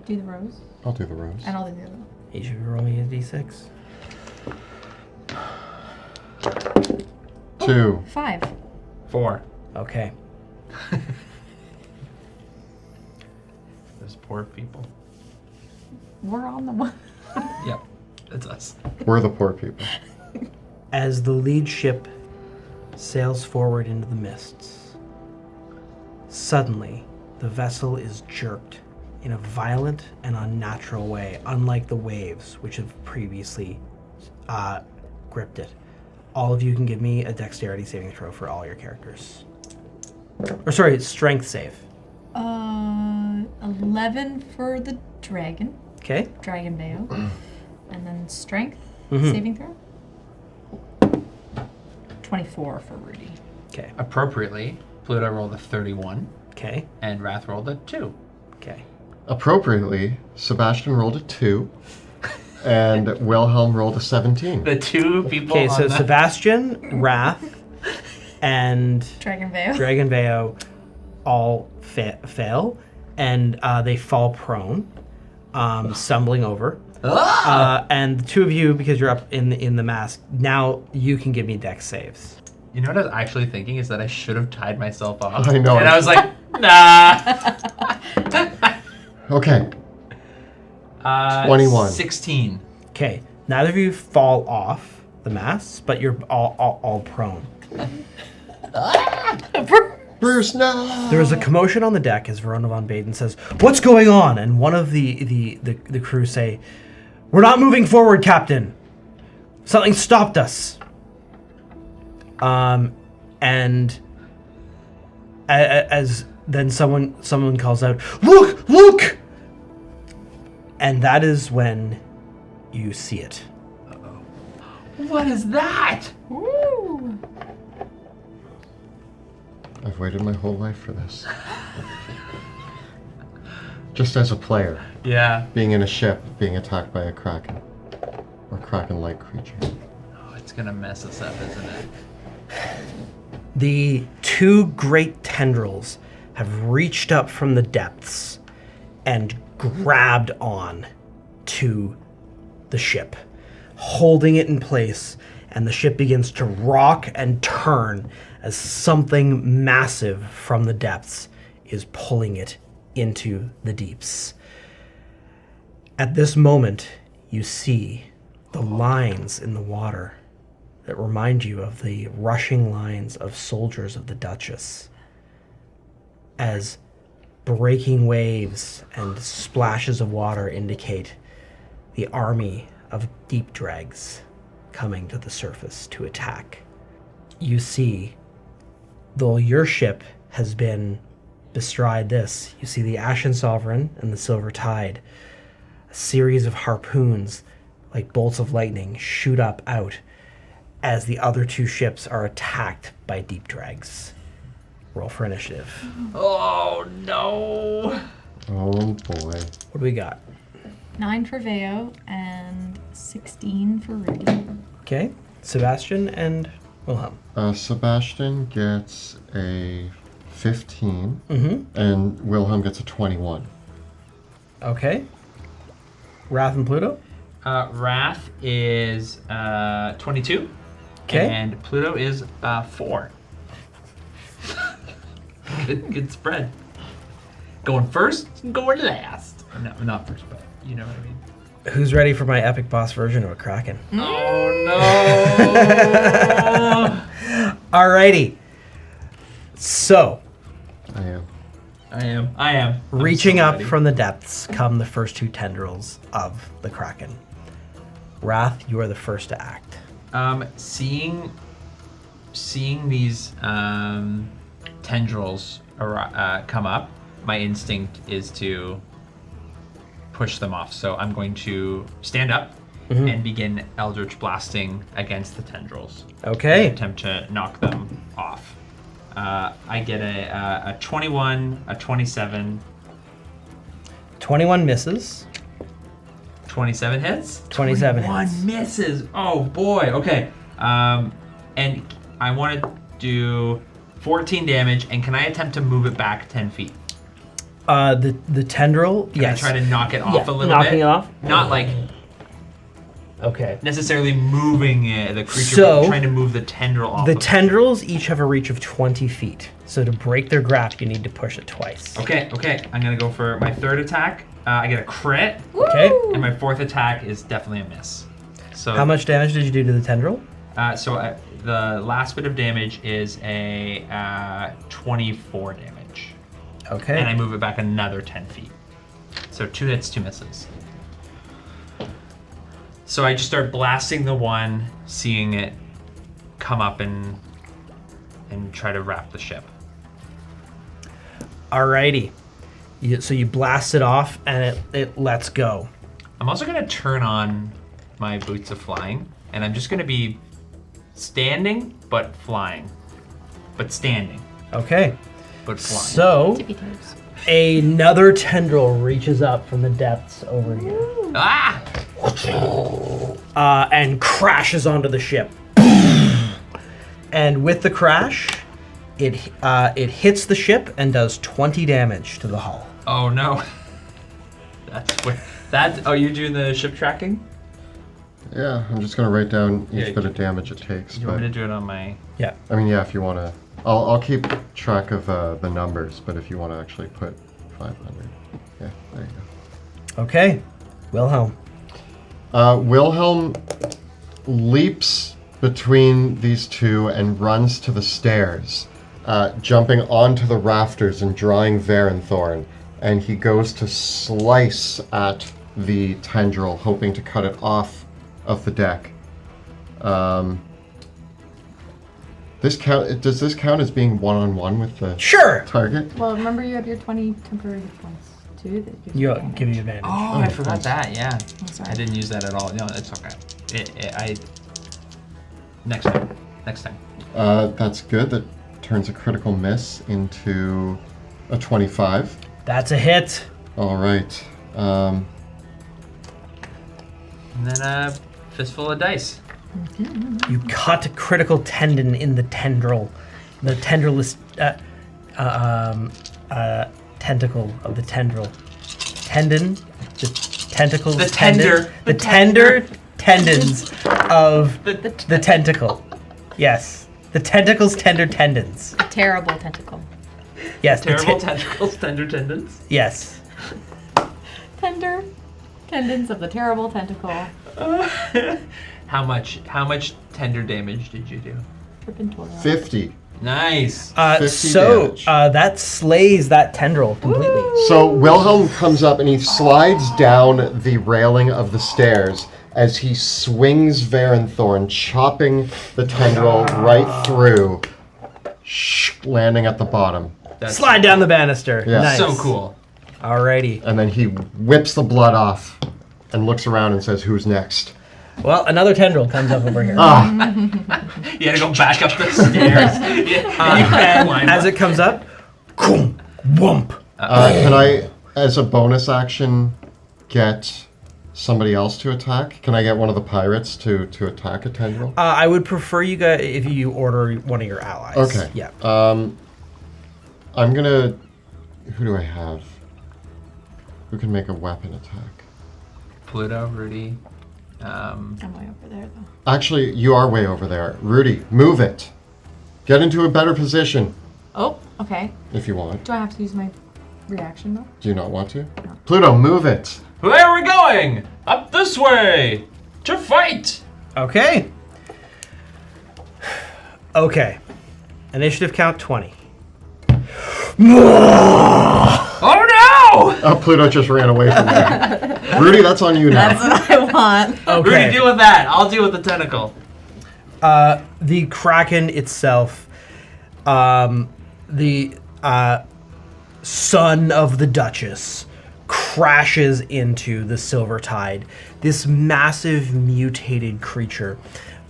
Do the rose, I'll do the rose. and I'll do the other one. Each of you roll me a d6. 2. 5. 4. Okay. Those poor people. We're on the one. Yep. That's us. We're the poor people. As the lead ship sails forward into the mists, suddenly the vessel is jerked in a violent and unnatural way, unlike the waves which have previously gripped it. All of you can give me a dexterity saving throw for all your characters. Or sorry, strength save. 11 for the dragon, Okay? Dragon Veo. And then strength, Mhm. saving throw. 24 for Rudy. Okay. Appropriately, Pluto rolled a 31 Okay. and Wrath rolled a 2. Okay. Appropriately, Sebastian rolled a 2, and Wilhelm rolled a 17. The two people Okay, on so the... Sebastian, Wrath, and Dragon Veo. Dragon Veo all fail, and they fall prone, stumbling over. And the two of you, because you're up in the mask, now you can give me dex saves. You know what I was actually thinking is that I should have tied myself off. I know. And I was like, nah. Okay. 21. 16. Okay, neither of you fall off the mask, but you're all prone. Bruce, no! There is a commotion on the deck as Verona von Baden says, "What's going on?" And one of the crew say, "We're not moving forward, Captain. Something stopped us." And as then someone calls out, "Look! Look!" And that is when you see it. What is that? Woo! I've waited my whole life for this. Just as a player, Yeah. being in a ship, being attacked by a Kraken. Or Kraken-like creature. Oh, it's going to mess us up, isn't it? The two great tendrils have reached up from the depths and grabbed on to the ship, holding it in place, and the ship begins to rock and turn as something massive from the depths is pulling it into the deeps. At this moment, you see the lines in the water that remind you of the rushing lines of soldiers of the Duchess, as breaking waves and splashes of water indicate the army of deep dregs coming to the surface to attack. You see, though your ship has been bestride this, you see the Ashen Sovereign and the Silver Tide, a series of harpoons like bolts of lightning shoot up out as the other two ships are attacked by deep dregs. Roll for initiative. Oh, no. Oh boy. What do we got? 9 for Veo and 16 for Rudy. Okay. Sebastian and Wilhelm. Sebastian gets a 15, Mm-hmm. and Wilhelm gets a 21. Okay. Wrath and Pluto? Wrath is 22. Okay. And Pluto is 4. good spread. Going first and going last. No, not first, but you know what I mean. Who's ready for my epic boss version of a Kraken? Oh no! Alrighty. So, I am. I am. I'm reaching so up ready. from the depths come the first two tendrils of the Kraken. Wrath, you are the first to act. Seeing these tendrils come up, my instinct is to push them off. So I'm going to stand up and begin Eldritch blasting against the tendrils. Okay. Attempt to knock them off. I get a 21, a 27. 21 misses. 27 hits? 27 21 hits. misses. Oh boy. Okay. And I want to do 14 damage. And can I attempt to move it back 10 feet? The tendril, Can yes. I try to knock it off a little knocking bit? it off? Not like Okay. necessarily moving the creature, So, but trying to move the tendril off. The of it. tendrils each have a reach of 20 feet. So to break their grasp, you need to push it twice. Okay. I'm gonna go for my third attack. I get a crit, Okay. and my fourth attack is definitely a miss. So How much damage did you do to the tendril? The last bit of damage is a 24 damage. Okay. And I move it back another 10 feet. So 2 hits, 2 misses. So I just start blasting the one, seeing it come up and try to wrap the ship. Alrighty. So you blast it off and it lets go. I'm also going to turn on my boots of flying, and I'm just going to be standing but flying. But standing Okay. but flying. So Tippy toes. another tendril reaches up from the depths over here Ah! and crashes onto the ship. And with the crash, it hits the ship and does 20 damage to the hull. Oh no. Oh, you're doing the ship tracking? Yeah, I'm just gonna write down each Yeah, bit of damage it takes. You But want me to do it on my... Yeah. I mean, yeah, if you wanna, I'll keep track of the numbers. But if you wanna actually put 500, yeah, there you go. Okay. Wilhelm. Wilhelm leaps between these two and runs to the stairs, jumping onto the rafters and drawing Varenthorn. And he goes to slice at the tendril, hoping to cut it off of the deck. Does this count as being one-on-one with the Sure. target? Well, remember you have your 20 temporary hit points too. That gives You advantage. give you advantage. Oh, I forgot nice. that, yeah. Oh, sorry. I didn't use that at all. No, it's okay. Next time. That's good. That turns a critical miss into a 25. That's a hit. All right. And then a fistful of dice. You cut a critical tendon in the tendril. The tendril is tentacle of the tendril. Tendon. The tentacles. The tendon- tender. The tender tendons of the tentacle. Yes. The tentacles, tender tendons. A terrible tentacle. Yes. the Terrible te- tentacles, tender tendons. Yes. Tender tendons of the terrible tentacle. How much tender damage did you do? Serpentorial. 50. Nice. 50 So damage. that slays that tendril completely. So Wilhelm comes up and he slides down the railing of the stairs as he swings Varenthorn, chopping the tendril right through, landing at the bottom. That's Slide down the banister. Yeah. Nice. so cool. Alrighty. And then he whips the blood off and looks around and says, "Who's next?" Well, another tendril comes up over here. Ah, You had to go back up the stairs. And as it comes up, whoomp. can I, as a bonus action, get somebody else to attack? Can I get one of the pirates to attack a tendril? I would prefer you guys if you order one of your allies. Okay. Yeah. I'm gonna... Who do I have? Who can make a weapon attack? Pluto, Rudy. I'm way over there, though. Actually, you are way over there. Rudy, move it. Get into a better position, Oh, okay. if you want. Do I have to use my reaction, though? Do you not want to? Pluto, move it. Where are we going? Up this way! To fight! Okay. Okay. Initiative count 20. Oh no! Oh, Pluto just ran away from me. Rudy, that's on you now. That's what I want. Okay. Rudy, deal with that. I'll deal with the tentacle. The Kraken itself, the son of the Duchess, crashes into the Silver Tide. This massive mutated creature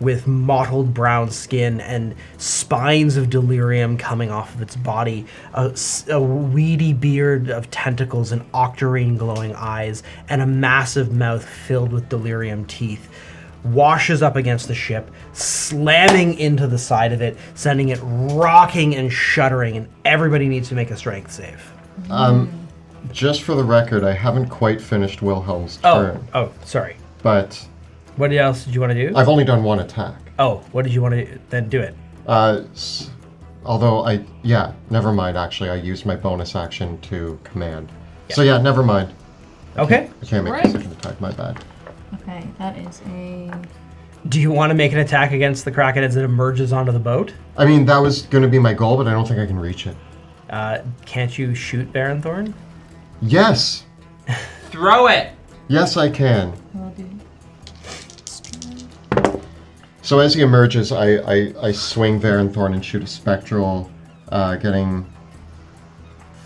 with mottled brown skin and spines of delirium coming off of its body, a weedy beard of tentacles and octarine glowing eyes, and a massive mouth filled with delirium teeth, washes up against the ship, slamming into the side of it, sending it rocking and shuddering, and everybody needs to make a strength save. Just for the record, I haven't quite finished Wilhelm's turn. Oh, sorry. But What else did you want to do? I've only done one attack. Oh, what did you want to then do it? Although never mind, actually. I used my bonus action to command. So yeah, never mind. Okay. I can't make Right. a second attack, my bad. Okay, that is a... Do you want to make an attack against the Kraken as it emerges onto the boat? I mean, that was going to be my goal, but I don't think I can reach it. Can't you shoot Baron Thorn? Yes! Throw it! Yes, I can. Will do. So as he emerges, I swing Varenthorn and shoot a spectral, getting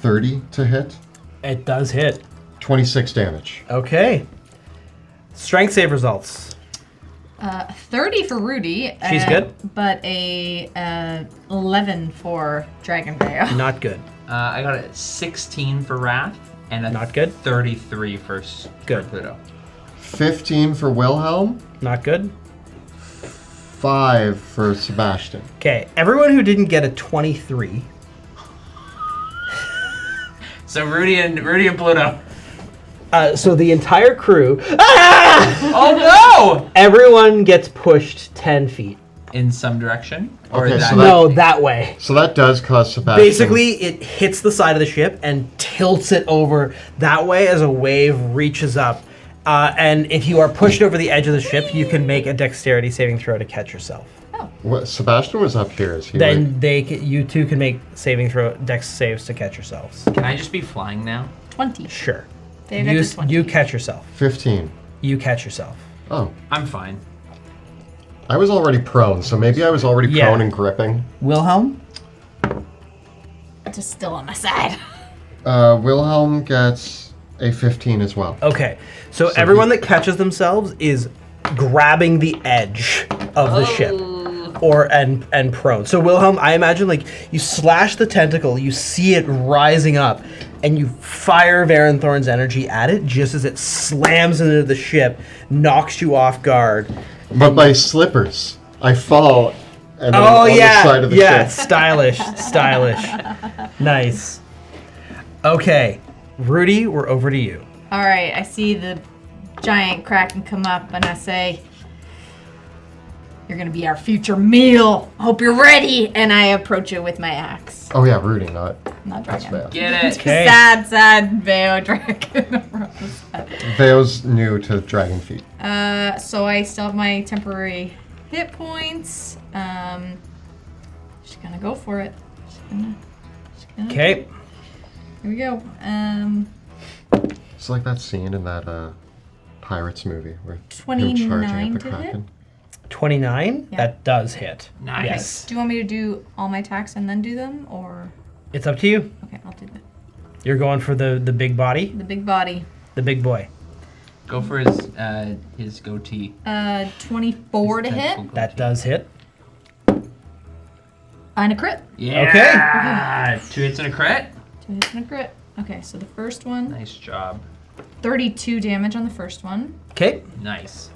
30 to hit. It does hit. 26 damage. Okay. Strength save results. 30 for Rudy. She's good. But a 11 for Drakkenheim. Not good. I got a 16 for Wrath and a Not good. 33 for Good. Pluto. 15 for Wilhelm, Not good. 5 for Sebastian. Okay. Everyone who didn't get a 23. So Rudy and Pluto. So the entire crew, Oh no! everyone gets pushed 10 feet. In some direction? Or Okay, that so No, that way. So that does cause Sebastian... Basically, it hits the side of the ship and tilts it over that way as a wave reaches up. And if you are pushed over the edge of the ship, you can make a dexterity saving throw to catch yourself. What, Sebastian was up here. Is he Then you two can make dex saves to catch yourselves. Can I just be flying now? 20. Sure. They got to 20. You catch yourself. 15. You catch yourself. Oh. I'm fine. I was already prone, so maybe I was already Yeah. prone and gripping. Wilhelm? Just still on my side. Wilhelm gets a 15 as well. Okay. So everyone that catches themselves is grabbing the edge of the ship. And prone. So Wilhelm, I imagine like you slash the tentacle, you see it rising up, and you fire Varenthorn's energy at it just as it slams into the ship, knocks you off guard. But by slippers, I fall and then Oh on yeah, the side of the yeah, ship. stylish. Nice. Okay, Rudy, we're over to you. All right, I see the giant Kraken come up, and I say, "You're gonna be our future meal. Hope you're ready." And I approach it with my axe. Oh yeah, Rudy, not Dragon. Veo. Get it. Okay. Sad Veo Dragon. Veo's new to Dragon Feet. So I still have my temporary hit points. Just gonna go for it. Just gonna Okay. Here we go. It's like that scene in that Pirates movie where him 29 charging at the to hit? Kraken. 29. Yeah. That does hit. Nice. Yes. Do you want me to do all my attacks and then do them, or? It's up to you. Okay, I'll do that. You're going for the big body, The big body. the big boy. Go for his goatee. 24 to His hit. tentacle That goatee. does hit. And a crit. Yeah. 2 hits and a crit. 2 hits and a crit. Okay, so the first one Nice job. 32 damage on the first one. Okay. Nice.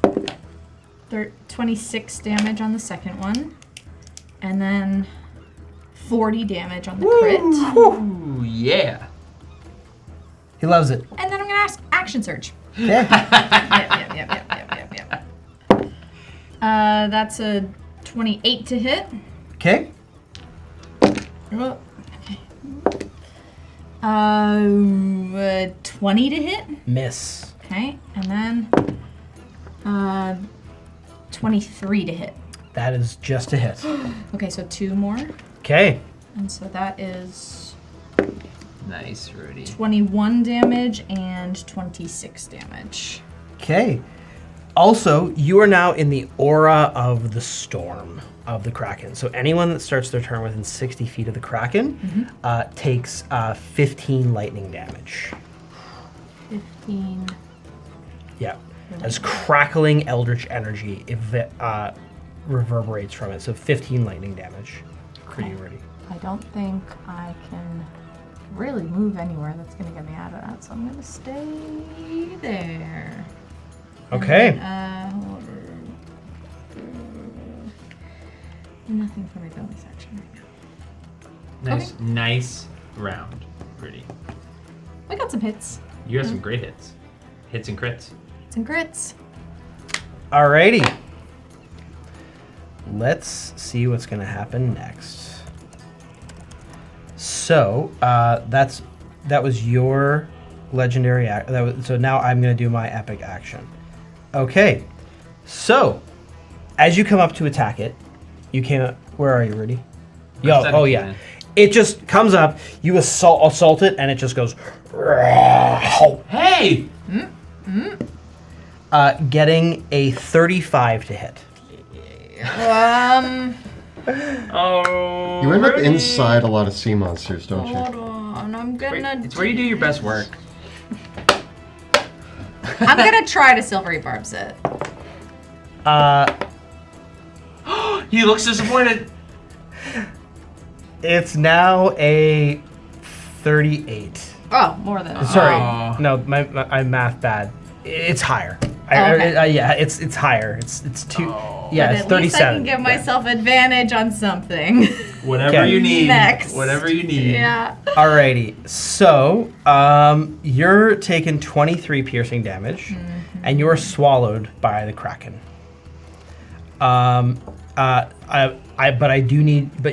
26 damage on the second one. And then 40 damage on the crit. Ooh, yeah. He loves it. And then I'm going to action surge. Okay. Yep. That's a 28 to hit. Okay. Oh, okay. 20 to hit. Miss. Okay, and then 23 to hit. That is just a hit. Okay, so 2 more. Okay. And so that is Nice, Rudy. 21 damage and 26 damage. Okay. Also, you are now in the aura of the storm of the Kraken. So anyone that starts their turn within 60 feet of the Kraken takes 15 lightning damage. 15. Yeah. As crackling eldritch energy reverberates from it. So 15 lightning damage for you, Rudy. I don't think I can really move anywhere that's going to get me out of that, so I'm going to stay there. Okay. Nothing for my bonus action right now. Nice, nice round, Rudy. We got some hits. You have some great hits. Hits and crits. Some crits. Alrighty. Let's see what's going to happen next. So that was your legendary act. So now I'm going to do my epic action. Okay. So as you come up to attack it, you came up. Where are you, Rudy? Yo. Oh yeah. It just comes up. You assault it, and it just goes. Hey! Getting a 35 to hit. Oh. You end up inside a lot of sea monsters, don't you? Hold on, I'm gonna. It's where you do your best work. I'm gonna try to silvery barbs it. He looks disappointed. It's now a 38. Oh, more than. Sorry, Oh. no, I'm math bad. It's higher. Okay. Yeah, it's higher. It's two. Oh. Yeah, But it's at least 37. I can give myself advantage on something. Whatever Okay. you need. Next. Whatever you need. Yeah. Alrighty, so you're taking 23 piercing damage, and you're swallowed by the Kraken. But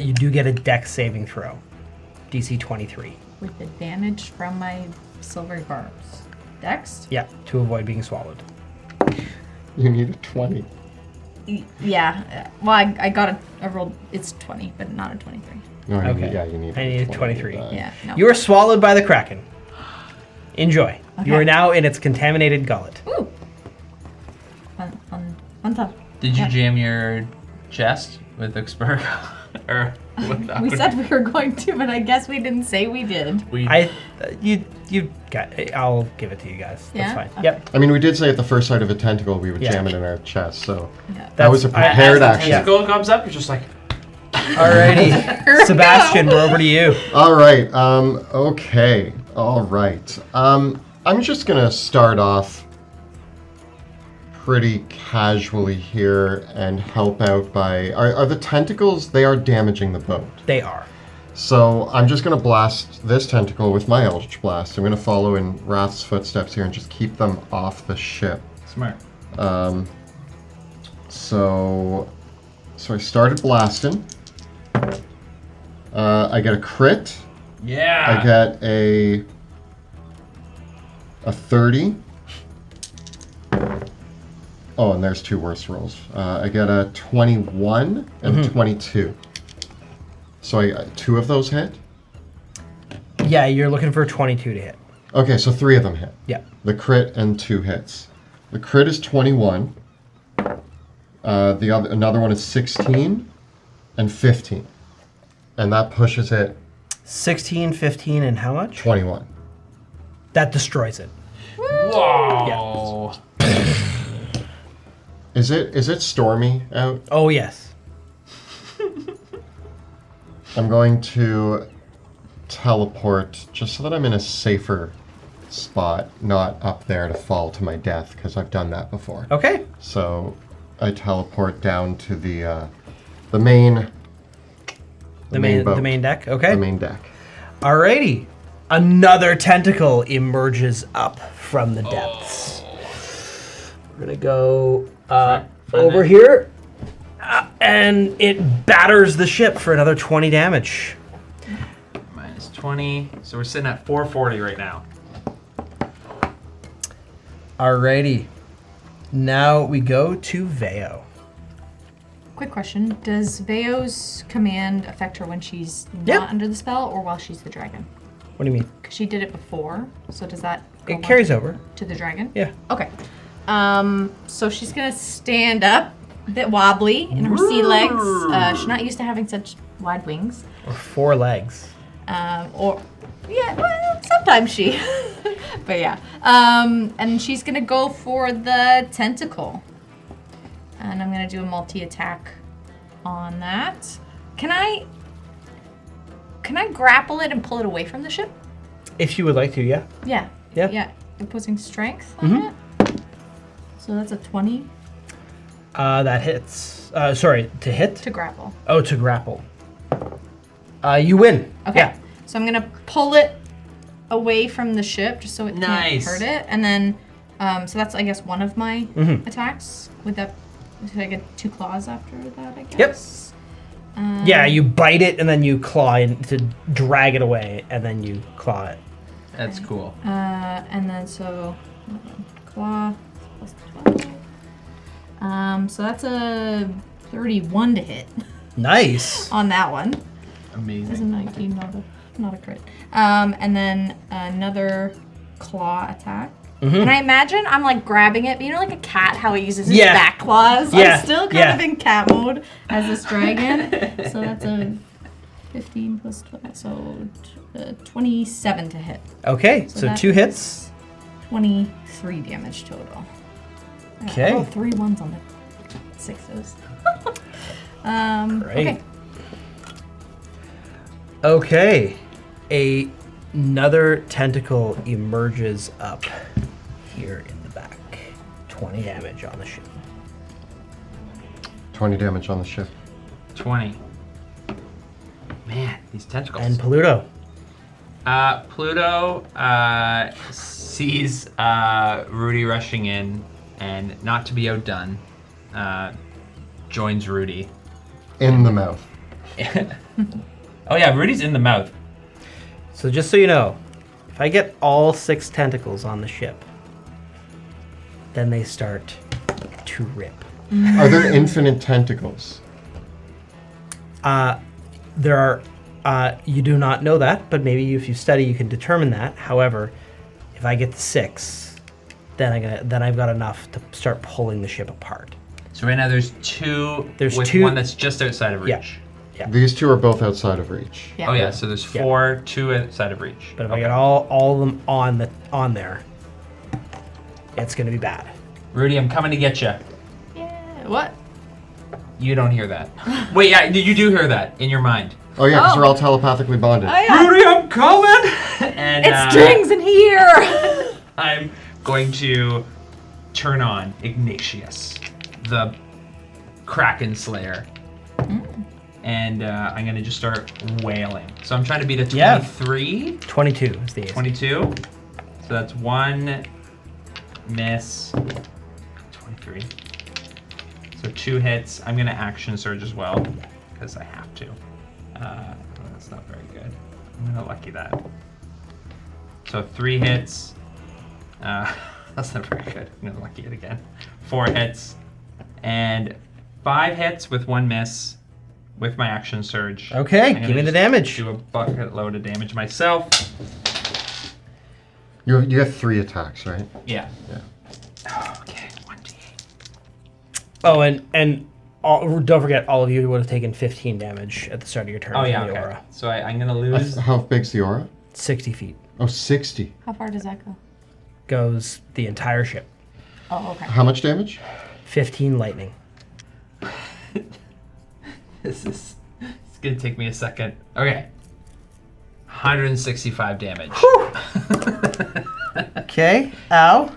you do get a dex saving throw, DC 23. With advantage from my silvery barbs. Dex? Yeah, to avoid being swallowed. You need a 20. Yeah. Well, I got a roll. It's 20, but not a 23. No, Okay. you need. I need a 23. Yeah. No. You are swallowed by the Kraken. Enjoy. You Okay. are now in its contaminated gullet. Ooh. Fun stuff. Did you Yeah. jam your chest with Experg? Or without? We said we were going to, but I guess we didn't say we did. You got. I'll give it to you guys. Yeah? That's fine. Okay. Yep. I mean, we did say at the first sight of a tentacle we would Yeah. jam it in our chest, so Yeah. that was a prepared action. Yeah. Goal comes up, you're just like, Alrighty, we Sebastian, we're over to you. All right. Okay. All right. I'm just gonna start off pretty casually here and help out by. Are the tentacles? They are damaging the boat. They are. So I'm just gonna blast this tentacle with my Eldritch Blast. I'm gonna follow in Wrath's footsteps here and just keep them off the ship. smart. So I started blasting. I get a crit. Yeah. I get a 30. Oh, and there's two worse rolls. I get a 21 and a 22. So two of those hit? Yeah, you're looking for a 22 to hit. Okay, so three of them hit. Yeah. The crit and two hits. The crit is 21. Another one is 16 and 15. And that pushes it 16, 15, and how much? 21. That destroys it. Whoa. Is it stormy out? Oh, yes. I'm going to teleport just so that I'm in a safer spot, not up there to fall to my death, because I've done that before. Okay. So I teleport down to the main The boat. main deck. Okay. The main deck. Alrighty. Another tentacle emerges up from the depths. We're gonna go over here, and it batters the ship for another 20 damage. Minus 20. So we're sitting at 440 right now. Alrighty. Now we go to Veo. Quick question. Does Veo's command affect her when she's not Yep. under the spell or while she's the dragon? What do you mean? Because she did it before, so does that go It carries on over. to the dragon? Yeah. Okay. So she's gonna stand up, a bit wobbly in her sea legs. She's not used to having such wide wings. Or 4 legs. Or yeah, well, sometimes she. But yeah. And she's gonna go for the tentacle. And I'm gonna do a multi-attack on that. Can I grapple it and pull it away from the ship? If you would like to, yeah. Yeah. Yeah. Yeah. Opposing strength on it. So that's a 20 That hits. Sorry, to hit? to grapple. Oh, to grapple. You win. Okay. Yeah. So I'm gonna pull it away from the ship just so it Nice. can't hurt it. And then, so that's, I guess, one of my attacks. Would that, should I get 2 claws after that, I guess? Yeah, you bite it and then you claw in to drag it away, and then you claw it. That's cool. And then so, claw plus 12. So that's a 31 to hit Nice. on that one. That's a Amazing. 19, not a crit. And then another claw attack. And I imagine I'm like grabbing it, but you know, like a cat, how it uses its back claws. Yeah. I'm still kind of in cat mode as this dragon. So that's a 15 plus 12, so 27 to hit. Okay, so that 2 hits. 23 damage total. Okay. Oh, 3 ones on the 6s. Great. Okay. Okay. Another tentacle emerges up here in the back. 20 damage on the ship. 20 damage on the ship. 20. Man, these tentacles. And Pluto. Pluto sees Rudy rushing in, and not to be outdone, joins Rudy. In the mouth. Oh yeah, Rudy's in the mouth. So just so you know, if I get all 6 tentacles on the ship, then they start to rip. Are there infinite tentacles? There are, you do not know that, but maybe if you study, you can determine that. However, if I get to 6, then I've got enough to start pulling the ship apart. So right now there's 2 There's with 2 one that's just outside of reach. Yeah. These 2 are both outside of reach. Yeah. Oh yeah, so there's 4, 2 outside of reach. But if I get all of them on there, it's gonna be bad. Rudy, I'm coming to get you. Yeah. What? You don't hear that. Wait, yeah, you do hear that in your mind. Oh yeah, because Oh. we're all telepathically bonded. Oh yeah. Rudy, I'm coming! And It's strings in here. I'm going to turn on Ignatius, the Kraken Slayer. And I'm going to just start wailing. So I'm trying to beat a 23. 22 is the AC. 22. So that's 1 miss. 23. So 2 hits. I'm going to action surge as well, because I have to. That's not very good. I'm going to lucky that. So 3 hits. That's not very good. I'm going to lucky it again. 4 hits. And 5 hits with 1 miss with my action surge. Okay, I'm gonna give me the just damage. Do a bucket load of damage myself. You have 3 attacks, right? Yeah. Yeah. Okay, 1d8. Oh, and don't forget, all of you would have taken 15 damage at the start of your turn Oh from yeah, the okay. aura. So I'm gonna lose. How big's the aura? 60 feet. Oh, 60. How far does that go? Goes the entire ship. Oh, okay. How much damage? 15 lightning. It's gonna take me a second. Okay. 165 damage. Okay. Ow.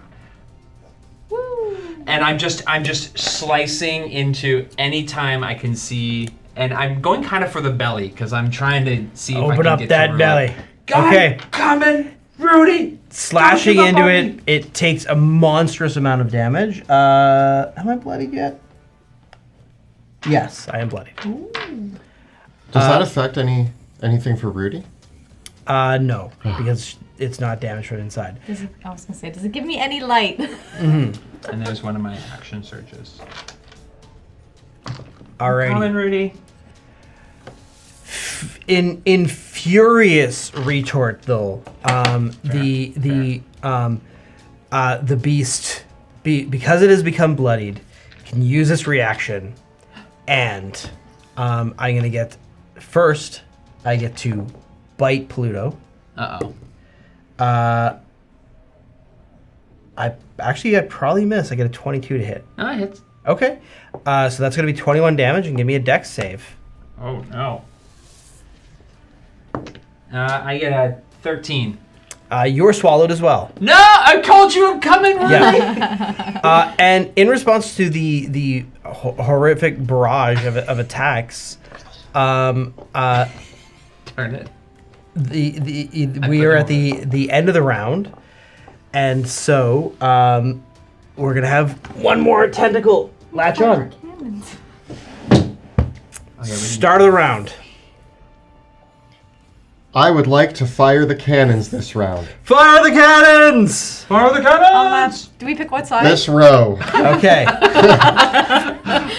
And I'm just slicing into any time I can see, and I'm going kind of for the belly because I'm trying to see if I Open can up get that through it. belly. God, Okay. coming, Rudy. Slashing Don't give into up on it, me. it takes a monstrous amount of damage. Am I bloodied yet? Yes, I am bloodied. Does that affect anything for Rudy? No, because it's not damaged from inside. I was gonna say, does it give me any light? And there's one of my action surges. Alrighty. Coming, Rudy. In furious retort, though, the beast, because it has become bloodied, can use its reaction, and I'm gonna get first. I get to bite Pluto. Uh-oh. I probably miss. I get a 22 to hit. No, it hits. Okay, so that's gonna be 21 damage and give me a dex save. Oh, no. I get a 13. You're swallowed as well. No, I told you I'm coming, Rudy. Yeah. And in response to the horrific barrage of attacks, Turn it. we are at the end of the round, and so we're gonna have one more tentacle latch on. Start of the round. I would like to fire the cannons this round. Fire the cannons! Fire the cannons! Do we pick what side? This row. Okay.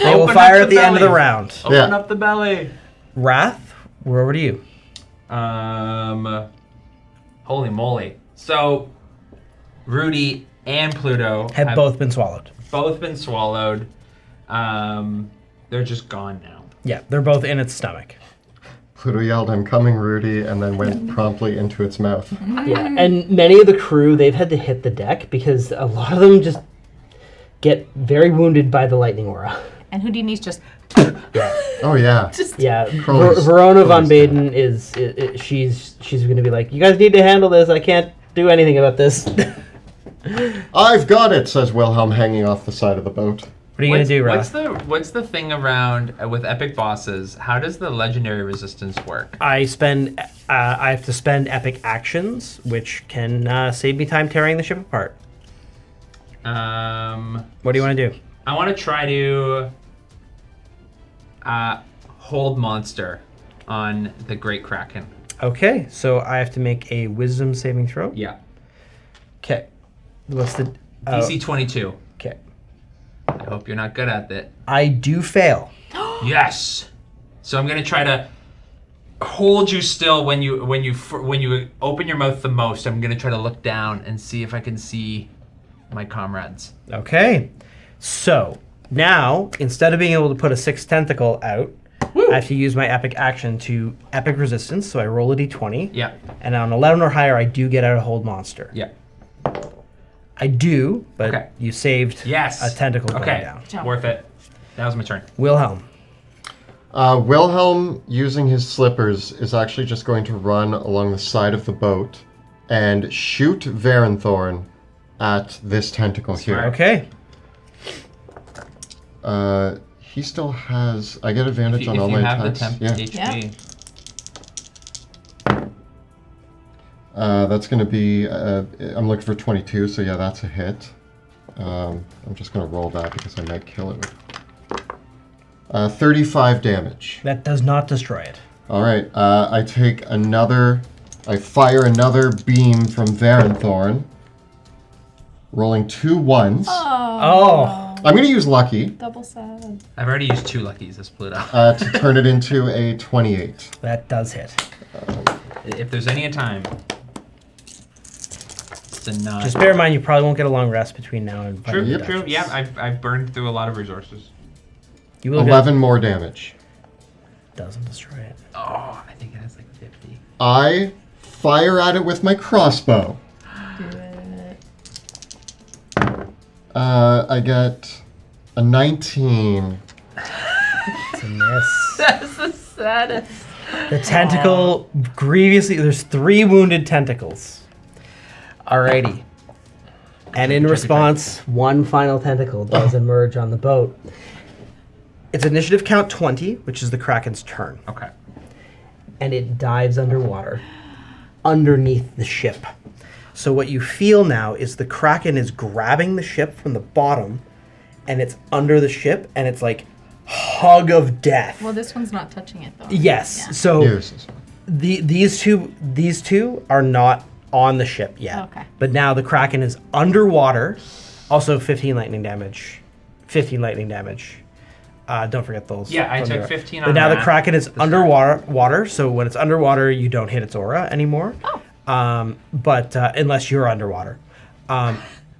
They will Open fire up at the end of the belly. round. Open Yeah. up the belly. Wrath, we're over to you. Holy moly. So, Rudy and Pluto Have both been swallowed. both been swallowed. They're just gone now. Yeah, they're both in its stomach. Pluto yelled, "I'm coming, Rudy," and then went promptly into its mouth. Yeah, and many of the crew, they've had to hit the deck because a lot of them just get very wounded by the lightning aura. And Houdini's just Yeah, Oh, yeah. yeah. Crowley's- Verona von Crowley's Baden is she's going to be like, you guys need to handle this. I can't do anything about this. I've got it, says Wilhelm, hanging off the side of the boat. What are you going to do, Wrath? What's the thing around with epic bosses? How does the legendary resistance work? I have to spend epic actions, which can save me time tearing the ship apart. What do you want to do? I want to try to hold monster on the Great Kraken. Okay, so I have to make a wisdom saving throw. Yeah. Okay. What's the DC 22. Okay. I hope you're not good at it. I do fail. Yes. So I'm gonna try to hold you still when you open your mouth the most. I'm gonna try to look down and see if I can see my comrades. Okay. So now, instead of being able to put a 6th tentacle out, I have to use my epic action to epic resistance. So I roll a d20. Yeah. And on 11 or higher, I do get out a hold monster. Yeah. I do, but Okay. you saved Yes. a tentacle going Okay. down. Worth it. That was my turn. Wilhelm. Wilhelm, using his slippers, is actually just going to run along the side of the boat and shoot Varenthorn at this tentacle here. Okay. He still has... I get advantage If on you all my have the attacks. temp Yeah. HP. That's going to be... I'm looking for 22, so yeah, that's a hit. I'm just going to roll that because I might kill it with... 35 damage. That does not destroy it. All right, I take another... I fire another beam from Varenthorn. Rolling 2 1s. Oh. I'm going to use Lucky double sad. I've already used 2 luckies as Pluto. to turn it into a 28. That does hit. If there's any time, it's a 9. Just bear in mind, you probably won't get a long rest between now and True, fighting the true. Duchess. Yeah, I've burned through a lot of resources. You will 11 more damage. Doesn't destroy it. Oh, I think it has like 50. I fire at it with my crossbow. Do it. I get a 19. It's a miss. That's the saddest. The tentacle grievously. There's 3 wounded tentacles. Alrighty. And in response, one final tentacle does emerge on the boat. It's initiative count 20, which is the Kraken's turn. Okay. And it dives underwater, underneath the ship. So what you feel now is the Kraken is grabbing the ship from the bottom, and it's under the ship, and it's like hug of death. Well, this one's not touching it, though. Yes. Yeah. So Here's this one. these two are not on the ship yet. Okay. But now the Kraken is underwater. Also 15 lightning damage. 15 lightning damage. Don't forget those. Yeah, I from took the- 15 But on now the that. Kraken is underwater, so when it's underwater, you don't hit its aura anymore. Oh. But unless you're underwater. And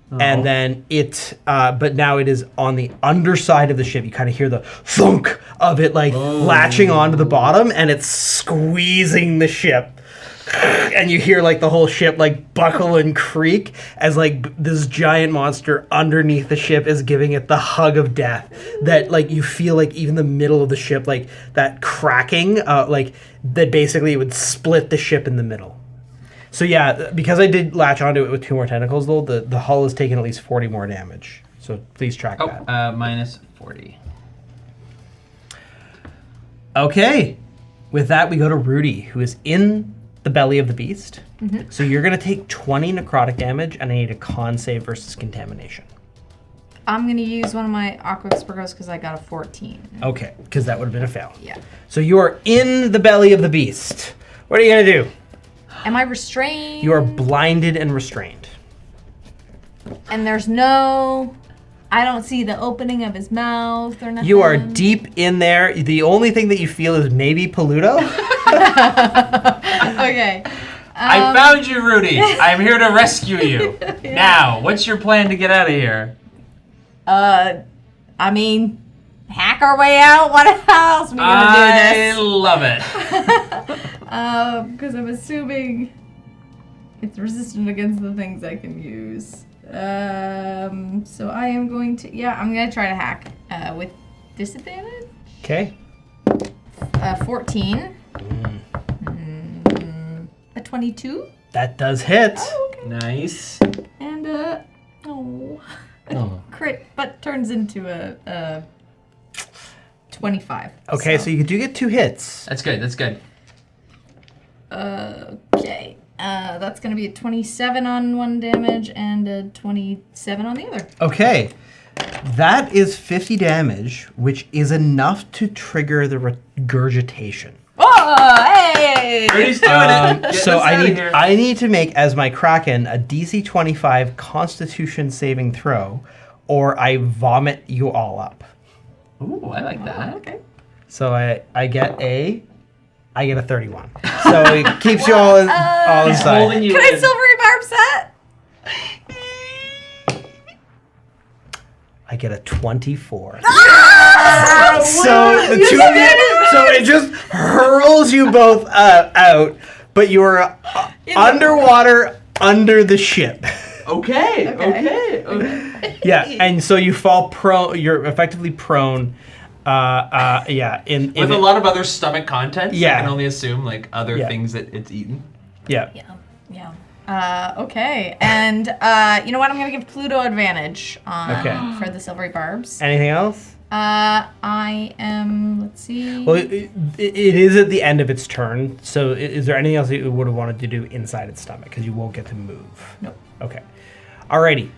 then but now it is on the underside of the ship. You kind of hear the thunk of it like latching onto the bottom, and it's squeezing the ship. And you hear like the whole ship like buckle and creak as like this giant monster underneath the ship is giving it the hug of death. That like you feel like even the middle of the ship, like that cracking, like that basically would split the ship in the middle. So yeah, because I did latch onto it with 2 more tentacles, though, the hull has taken at least 40 more damage. So please track that. Minus 40. Okay. With that, we go to Rudy, who is in the belly of the beast. Mm-hmm. So you're going to take 20 necrotic damage, and I need a con save versus contamination. I'm going to use one of my Aqua Expurgos because I got a 14. Okay, because that would have been a fail. Yeah. So you are in the belly of the beast. What are you going to do? Am I restrained? You are blinded and restrained. And there's no... I don't see the opening of his mouth or nothing. You are deep in there. The only thing that you feel is maybe Paluto. Okay. I found you, Rudy. I'm here to rescue you. Now, what's your plan to get out of here? I mean, hack our way out? What else are we gonna do I this? love it. Because I'm assuming it's resistant against the things I can use. So I am going to, I'm going to try to hack with disadvantage. Okay. 14. A 22. That does hit. Oh, okay. Nice. And, Oh. crit, but turns into a 25. Okay, so you do get 2 hits. That's good. That's good. Okay. That's going to be a 27 on one damage and a 27 on the other. Okay. That is 50 damage, which is enough to trigger the regurgitation. Oh, hey! Rudy's doing it. Get So us outta here. I need to make, as my Kraken, a DC 25 Constitution saving throw, or I vomit you all up. Ooh, I like that. Okay. So I get a 31. So it keeps you all Holding inside. you Can I in. silvery barb set? I get a 24. So the two of you, so it just hurls you both out, but you're underwater under the ship. Okay. Yeah, and so you fall prone. You're effectively prone. In With a lot of other stomach contents, Yeah. I can only assume like other Yeah. things that it's eaten. Yeah. Yeah. Okay. And you know what? I'm gonna give Pluto advantage for the silvery barbs. Anything else? I am. Let's see. Well, it is at the end of its turn. So is there anything else that you would have wanted to do inside its stomach? Because you won't get to move. Nope. Okay. Alrighty.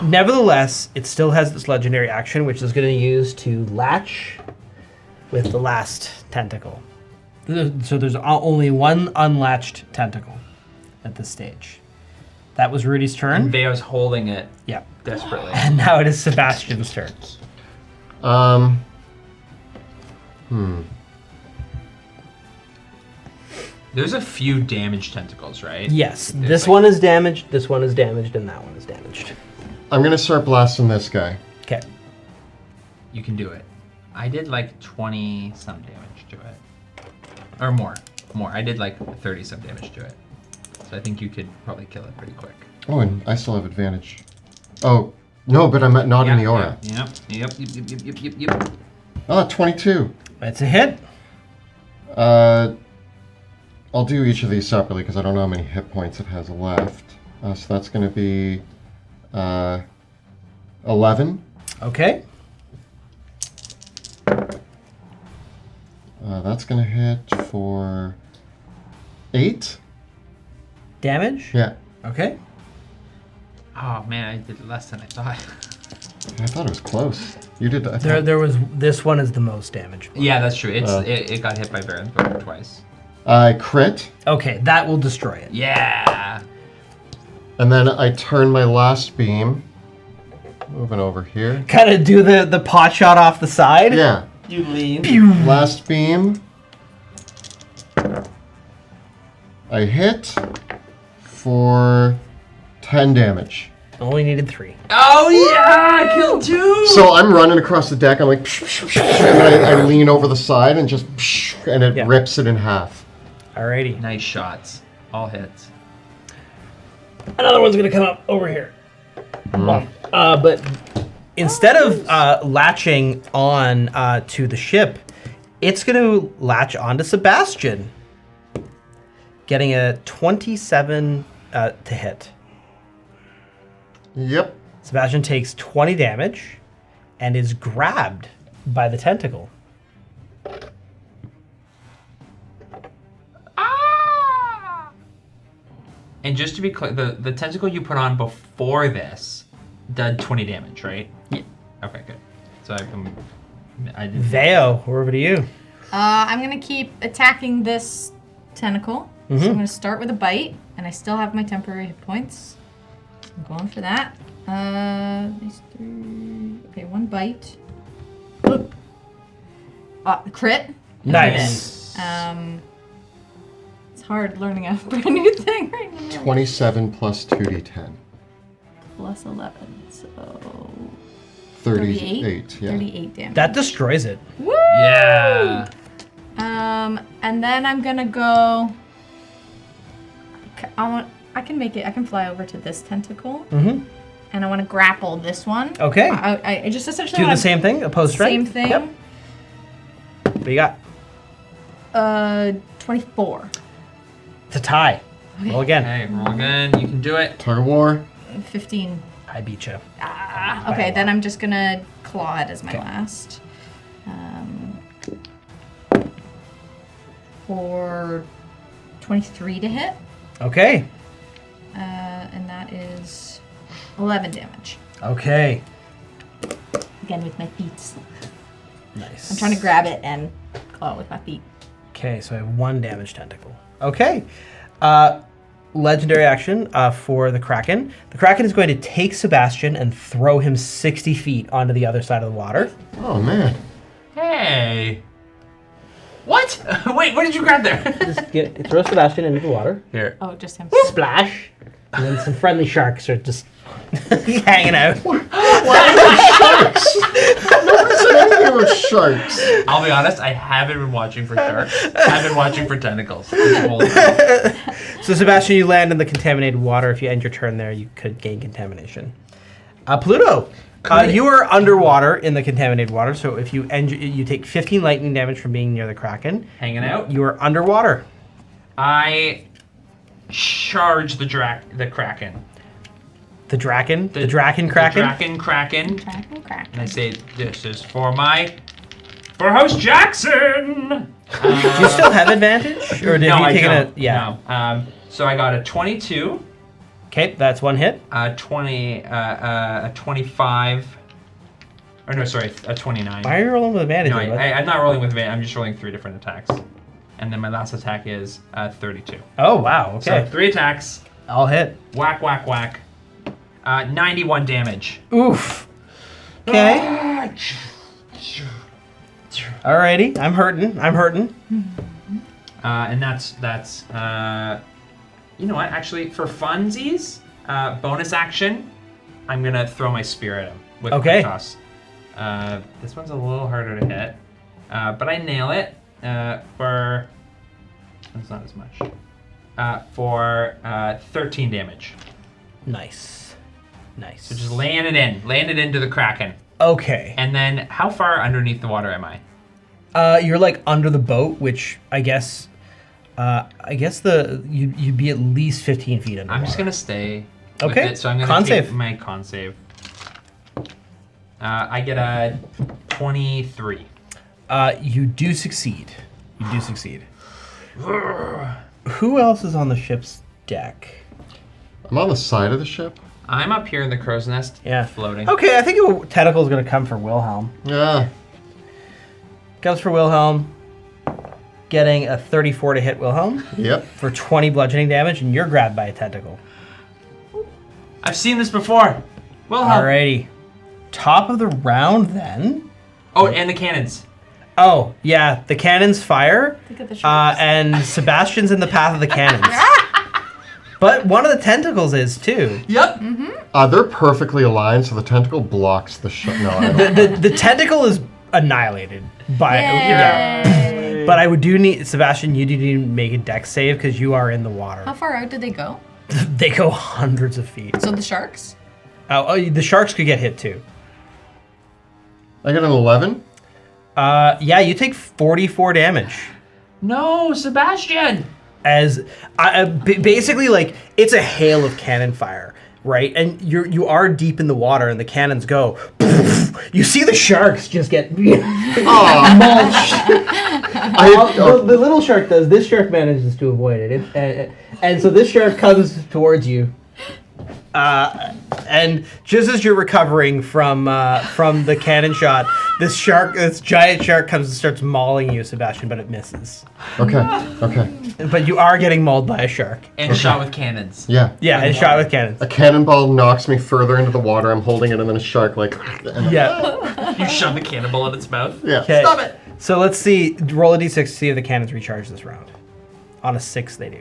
Nevertheless, it still has this legendary action, which is going to use to latch with the last tentacle. So there's only one unlatched tentacle at this stage. That was Rudy's turn. And Veo's holding it Yeah. desperately. And now it is Sebastian's turn. There's a few damaged tentacles, right? Yes. There's This like- one is damaged, this one is damaged, and that one is damaged. I'm gonna start blasting this guy. Okay. You can do it. I did like 20 some damage to it. Or more. I did like 30 some damage to it. So I think you could probably kill it pretty quick. Oh, and I still have advantage. Oh, no, but I'm not in the aura. Yep. Oh, 22. That's a hit. I'll do each of these separately because I don't know how many hit points it has left. So that's going to be 11. Okay. That's going to hit for 8. Damage? Yeah. Okay. Oh man, I did less than I thought. I thought it was close. You did that. There was this one is the most damage. Yeah, that's true. It got hit by Baron's bow twice. I crit, Okay, that will destroy it. Yeah. and then I turn my last beam. Moving over here. Kind of do the pot shot off the side. Yeah. You lean. Last beam. I hit for 10 damage. Only needed 3. Oh yeah, I killed 2. So I'm running across the deck. I'm like, and I lean over the side and just, and it Yeah. rips it in half. Alrighty. Nice shots. All hits. Another one's gonna come up over here. But instead of latching on to the ship, it's gonna latch onto Sebastian, getting a 27 to hit. Yep. Sebastian takes 20 damage and is grabbed by the tentacle. And just to be clear, the tentacle you put on before this did 20 damage, right? Yeah. Okay, good. So I did. Veo, we're over to you. I'm gonna keep attacking this tentacle. So I'm gonna start with a bite, and I still have my temporary hit points. I'm going for that. These 3. Okay, 1 bite. Crit. Nice. It's hard learning a brand new thing right now. 27 plus 2d10. Plus 11, so 38. Yeah. 38 damage. That destroys it. Woo! Yeah. And then I'm gonna go. I can make it. I can fly over to this tentacle, Mm-hmm. and I want to grapple this one. Okay. I just essentially Do wanna- the same thing, opposed strength. Same thing. Yep. What do you got? 24. It's a tie. Roll again. Hey, roll again. You can do it. Tug of war. 15. I beat you. Okay, then I'm just gonna claw it as my Okay. last. For 23 to hit, Okay. and that is 11 damage. Okay. Again with my feet. Nice. I'm trying to grab it and claw it with my feet. Okay, so I have 1 damage tentacle. Okay. Legendary action for the Kraken. The Kraken is going to take Sebastian and throw him 60 feet onto the other side of the water. Oh, man. Hey. What? Wait, what did you grab there? Just throw Sebastian into the water. Here. Oh, just him. Splash. And then some friendly sharks are just hanging out. Sharks! Nobody said anything about sharks. I'll be honest, I haven't been watching for sharks. I've been watching for tentacles this whole time. So Sebastian, you land in the contaminated water. If you end your turn there, you could gain contamination. Pluto, you are underwater in the contaminated water. So if you end, you take 15 lightning damage from being near the Kraken. Hanging out. You are underwater. I charge the Kraken. The Draken? The Draken Kraken? The Kraken. Crack. And I say, this is for Host Jackson! Do you still have advantage? Or did no, you I take don't. Yeah. No. So I got a 22, Okay, that's 1 hit. a 25, or no, sorry, a 29. Why are you rolling with advantage? No, bud? I'm not rolling with advantage. I'm just rolling 3 different attacks. And then my last attack is 32. Oh, wow. Okay. So 3 attacks, I'll hit. whack, whack, whack. 91 damage. Oof. Okay. Alrighty. I'm hurting. And that's you know what? Actually, for funsies, bonus action, I'm gonna throw my spear at him with Okay. quick toss. This one's a little harder to hit, but I nail it for. That's not as much. For 13 damage. Nice. So just land it into the Kraken. Okay. And then, how far underneath the water am I? You're like under the boat, which I guess you'd be at least 15 feet underwater. I'm just gonna stay. Okay. it, so I'm gonna Con take save. my con save. I get a 23. You do succeed. You do succeed. Who else is on the ship's deck? I'm on the side of the ship. I'm up here in the crow's nest, Yeah. floating. Okay, I think a tentacle is going to come for Wilhelm. Yeah. Comes for Wilhelm. Getting a 34 to hit Wilhelm Yep. for 20 bludgeoning damage, and you're grabbed by a tentacle. I've seen this before. Wilhelm. Alrighty. Top of the round then. Oh, and the cannons. Oh, yeah, the cannons fire, Look at the sharks. and Sebastian's in the path of the cannons. But one of the tentacles is too. Yep. They're perfectly aligned, so the tentacle blocks the shot. No, I don't. The tentacle is annihilated by. Yay. But I do need Sebastian. You do need to make a dex save because you are in the water. How far out did they go? They go hundreds of feet. So the sharks? Oh, the sharks could get hit too. I get an 11. Yeah, you take 44 damage. No, Sebastian. As basically, like, it's a hail of cannon fire, right? And you are deep in the water, and the cannons go. You see the sharks just get mulched. The little shark does. This shark manages to avoid it, and so this shark comes towards you. And just as you're recovering from the cannon shot, this giant shark comes and starts mauling you, Sebastian, but it misses. Okay. But you are getting mauled by a shark. And shot with cannons. Yeah. Yeah, and shot with cannons. A cannonball knocks me further into the water. I'm holding it, and then a shark and Yeah. You shove a cannonball in its mouth. Yeah. Okay. Stop it. So let's see. Roll a d6 to see if the cannons recharge this round. On a 6, they do.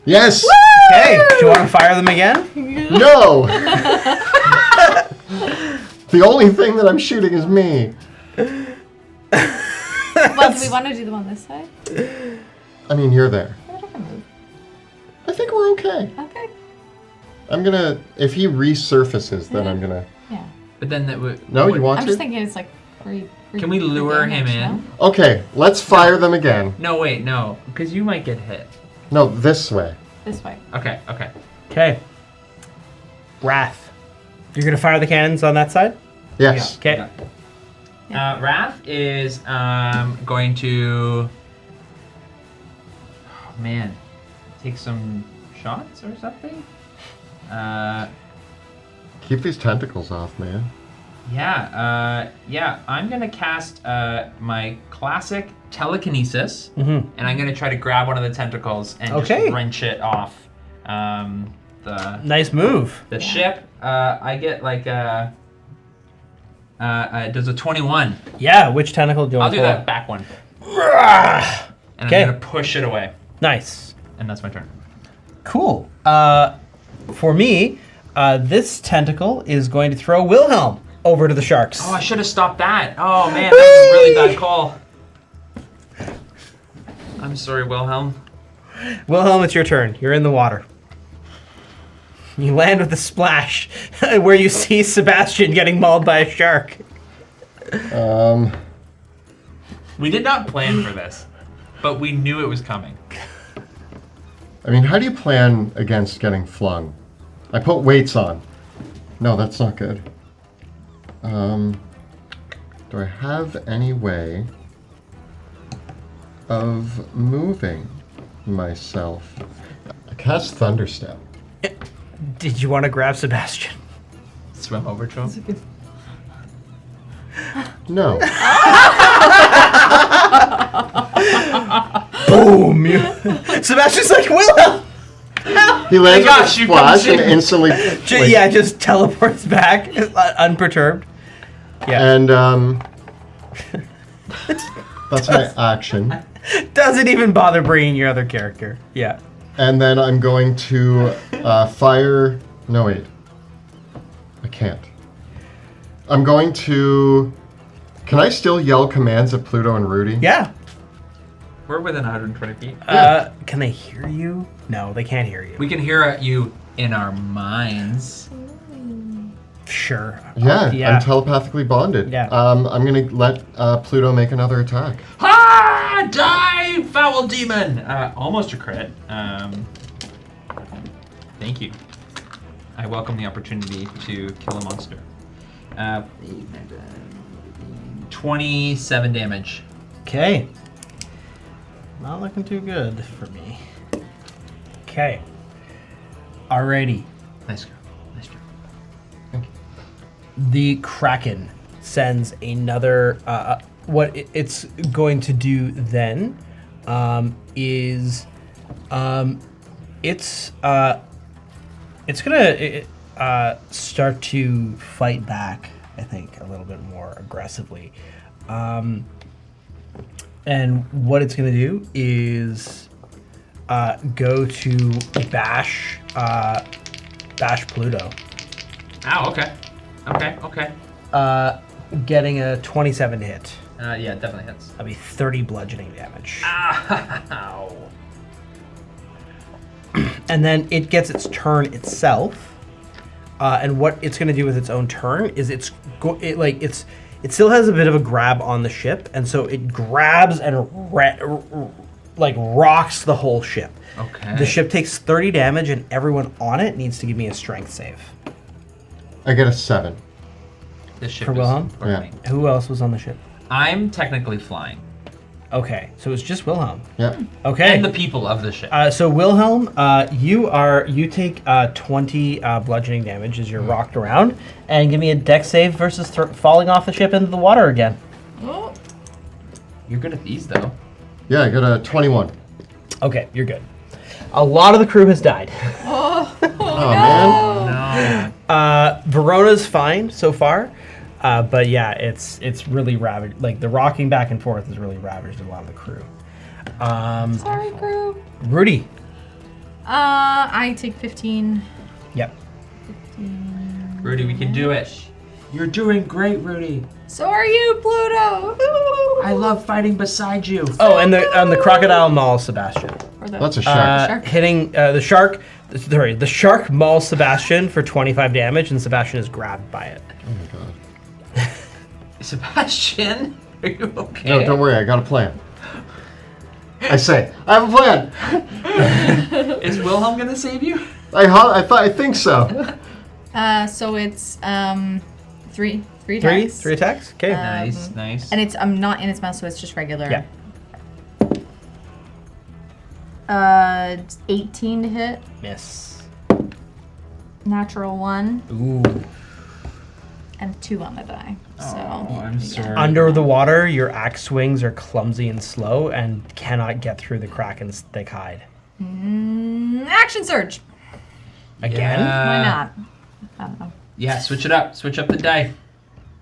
Yes. Okay. Do you want to fire them again? No. The only thing that I'm shooting is me. Well, do we want to do them on this side? I mean, you're there. I don't move. I think we're okay. Okay. I'm gonna. If he resurfaces, then I'm gonna. Yeah. But then that would. No, you want I'm to? just thinking it's like Can we lure him in? Okay, let's fire them again. No, wait, no, because you might get hit. No, this way. This way. Okay. Okay. Wrath. You're going to fire the cannons on that side? Yes. Okay. Wrath is going to. Oh man, take some shots or something. Keep these tentacles off, man. Yeah. I'm gonna cast my classic telekinesis, Mm-hmm. and I'm gonna try to grab one of the tentacles and Okay. just wrench it off the Nice move. ship. I get like does a 21. Yeah, which tentacle do you I'll want do to pull? that back one, Rah! and Okay. I'm gonna push it away, Nice. and that's my turn. Cool. For me, this tentacle is going to throw Wilhelm over to the sharks. Oh, I should have stopped that. Oh man, that was a really bad call. I'm sorry, Wilhelm. Wilhelm, it's your turn. You're in the water. You land with a splash where you see Sebastian getting mauled by a shark. We did not plan for this, but we knew it was coming. I mean, how do you plan against getting flung? I put weights on. No, that's not good. Do I have any way of moving myself? I cast Thunderstep. Did you want to grab Sebastian? Swim over to him. No. Boom! Sebastian's like, Wilhelm! He lands with a gosh, you splash come and soon. instantly. Yeah, just teleports back, unperturbed. Yeah. And that's my action. Doesn't even bother bringing your other character. Yeah. And then I'm going to fire. No, wait. I can't. I'm going to. Can I still yell commands at Pluto and Rudy? Yeah. We're within 120 feet. Can they hear you? No, they can't hear you. We can hear you in our minds. Sure. Yeah, Yeah. I'm telepathically bonded. Yeah. I'm going to let Pluto make another attack. Ah! Die, foul demon! Almost a crit. Thank you. I welcome the opportunity to kill a monster. 27 damage. Okay. Not looking too good for me. Okay. Alrighty. Nice girl. Nice job. The Kraken sends another. What it's going to do then is it's gonna start to fight back. I think a little bit more aggressively. And what it's going to do is go to bash Pluto. Ow, okay. Okay. Getting a 27 hit. Yeah, it definitely hits. That'll be 30 bludgeoning damage. Ow. And then it gets its turn itself. And what it's going to do with its own turn is it still has a bit of a grab on the ship, and so it grabs and rocks the whole ship. Okay. The ship takes 30 damage, and everyone on it needs to give me a strength save. I get a 7. This ship For is Wilhelm? working. Who else was on the ship? I'm technically flying. Okay, so it's just Wilhelm. Yep. Okay. And the people of the ship. So Wilhelm, you take 20 bludgeoning damage as you're rocked around, and give me a dex save versus falling off the ship into the water again. Oh. You're good at these, though. Yeah, I got a 21. Okay, you're good. A lot of the crew has died. Oh, man. No. Verona's fine so far, but yeah, it's really ravaged. Like the rocking back and forth has really ravaged a lot of the crew. Sorry, crew. Rudy. I take 15. Yep. Rudy, we can do it. You're doing great, Rudy. So are you, Pluto. I love fighting beside you. Oh, and the crocodile mauls Sebastian. Or the, That's a shark. Shark. Hitting the shark. Sorry, the shark mauls Sebastian for 25 damage, and Sebastian is grabbed by it. Oh my god. Sebastian, are you okay? No, don't worry, I got a plan. I say, I have a plan. Is Wilhelm gonna save you? I think so. So it's three attacks. Three attacks. Okay. Nice. And it's not in its mouth, so it's just regular. Yeah. 18 to hit. Miss. Natural 1. Ooh. And 2 on the die. So I'm sorry. Under the water, your axe swings are clumsy and slow and cannot get through the Kraken's thick hide. Action surge. Again? Why not? I don't know. Yeah, switch it up. Switch up the die.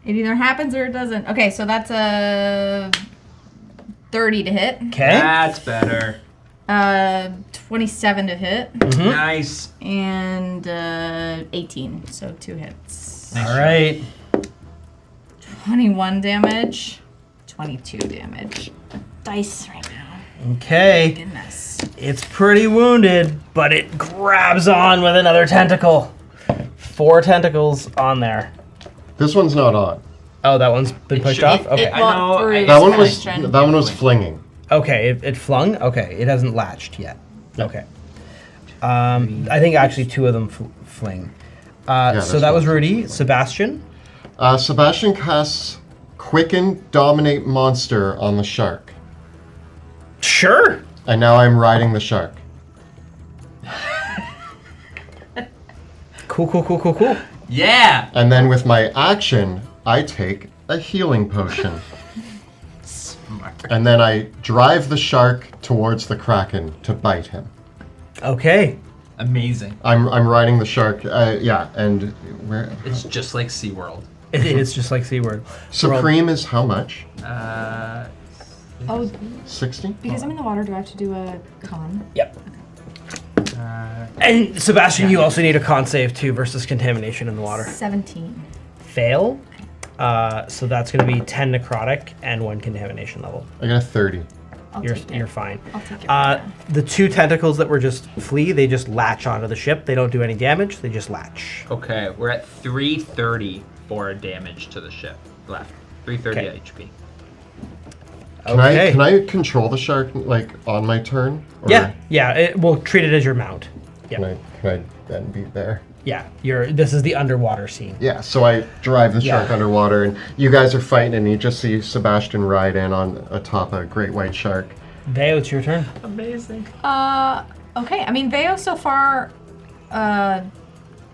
It either happens or it doesn't. Okay, so that's a 30 to hit. Okay. That's better. 27 to hit. Nice. And 18. So 2 hits. Nice All shot. right. 21 damage. 22 damage. The dice right now. Okay. Goodness. It's pretty wounded, but it grabs on with another tentacle. 4 tentacles on there. This one's not on. Oh, that one's been It pushed should- off? it- Okay. It walked through. That one It's was trying to- that one was flinging. Okay, it flung? Okay, it hasn't latched yet. Okay. I think actually 2 of them fling. So that's that was fine. Rudy. Sebastian? Sebastian casts Quicken Dominate Monster on the shark. Sure. And now I'm riding the shark. Cool. Yeah. And then with my action, I take a healing potion. Smart. And then I drive the shark towards the Kraken to bite him. Okay. Amazing. I'm riding the shark. Yeah, and where? It's just like SeaWorld. It is just like SeaWorld. Supreme is how much? Oh, 60? because I'm in the water, do I have to do a con? Yep. And Sebastian, you also need a con save too versus contamination in the water. 17. Fail. So that's going to be 10 necrotic and 1 contamination level. I got a 30. I'll take it. You're fine. I'll take it. The 2 tentacles that were just flee, they just latch onto the ship. They don't do any damage. They just latch. Okay, we're at 330 for damage to the ship left. 330 Okay. HP. Can I control the shark like on my turn? Or Yeah. We'll treat it as your mount. Can Yeah. I then be there. Yeah, this is the underwater scene. Yeah, so I drive the shark Yeah. underwater, and you guys are fighting, and you just see Sebastian ride in on atop a great white shark. Veo, it's your turn. Amazing. Okay. I mean, Veo so far, and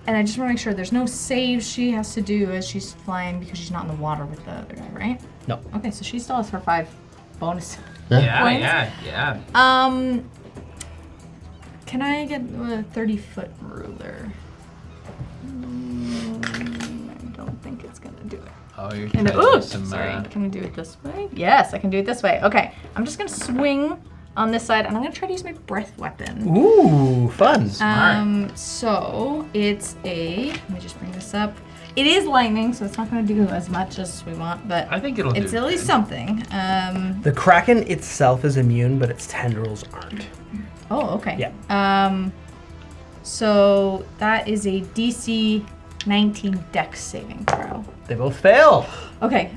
I just want to make sure there's no saves she has to do as she's flying because she's not in the water with the other guy, right? No. Okay, so she still has her 5 bonus. Yeah, Points? yeah. Can I get a 30-foot ruler? I don't think it's gonna do it. Oh, you're Can trying I, to do oops, some. sorry. Can I do it this way? Yes, I can do it this way. Okay, I'm just gonna swing on this side, and I'm gonna try to use my breath weapon. Ooh, fun. Smart. So it's let me just bring this up. It is lightning, so it's not gonna do as much as we want, but I think it'll do. it's at least good. something. The Kraken itself is immune, but its tendrils aren't. Oh, okay. Yeah. So that is a DC 19 Dex saving throw. They both fail. Okay.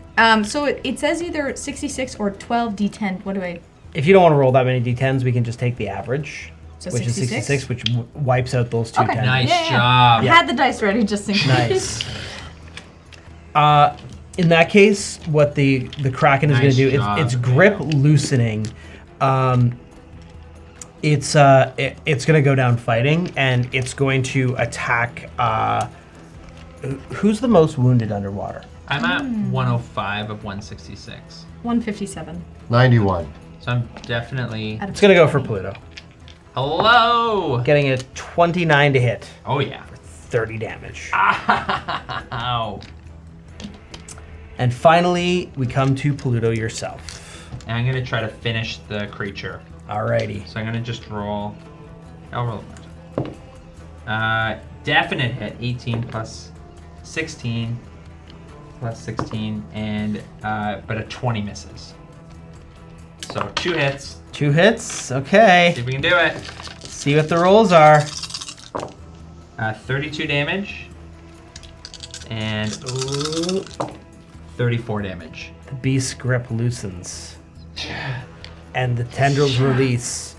So it says either 66 or 12 D10. What do I? If you don't want to roll that many d10s, we can just take the average, So which 66? is 66, which wipes out those two Okay. tens. Nice Yeah, yeah. job. I had the dice ready just in case. Nice. In that case, what the Kraken is going Nice to do job, is its grip loosening. It's going to go down fighting, and it's going to attack. Who's the most wounded underwater? I'm at 105 of 166. 157. 91. So I'm definitely. It's going to go for Pluto, Hello! getting a 29 to hit, Oh, yeah. 30 damage. Ow. And finally, we come to Pluto yourself. And I'm going to try to finish the creature. Alrighty. So I'm going to just roll. I'll roll it. Definite hit. 18 plus 16. Plus 16. And, but a 20 misses. So 2 hits. 2 hits. Okay. See if we can do it. See what the rolls are. 32 damage. And 34 damage. The beast's grip loosens. And the tendrils release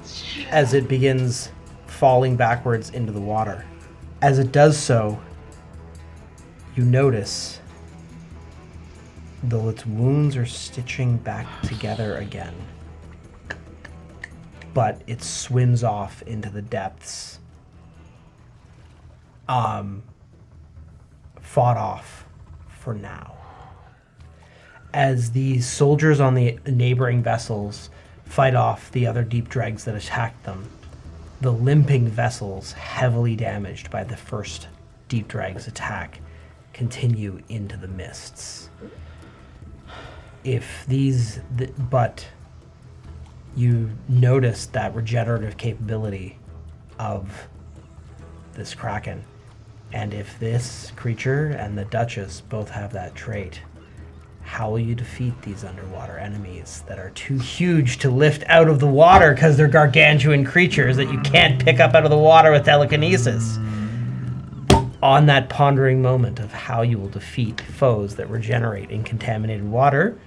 as it begins falling backwards into the water. As it does so, you notice, though its wounds are stitching back together again, but it swims off into the depths. Fought off for now. As the soldiers on the neighboring vessels fight off the other deep dregs that attacked them, the limping vessels, heavily damaged by the first deep drag's attack, continue into the mists. But you notice that regenerative capability of this Kraken. And if this creature and the Duchess both have that trait, how will you defeat these underwater enemies that are too huge to lift out of the water because they're gargantuan creatures that you can't pick up out of the water with telekinesis? On that pondering moment of how you will defeat foes that regenerate in contaminated water,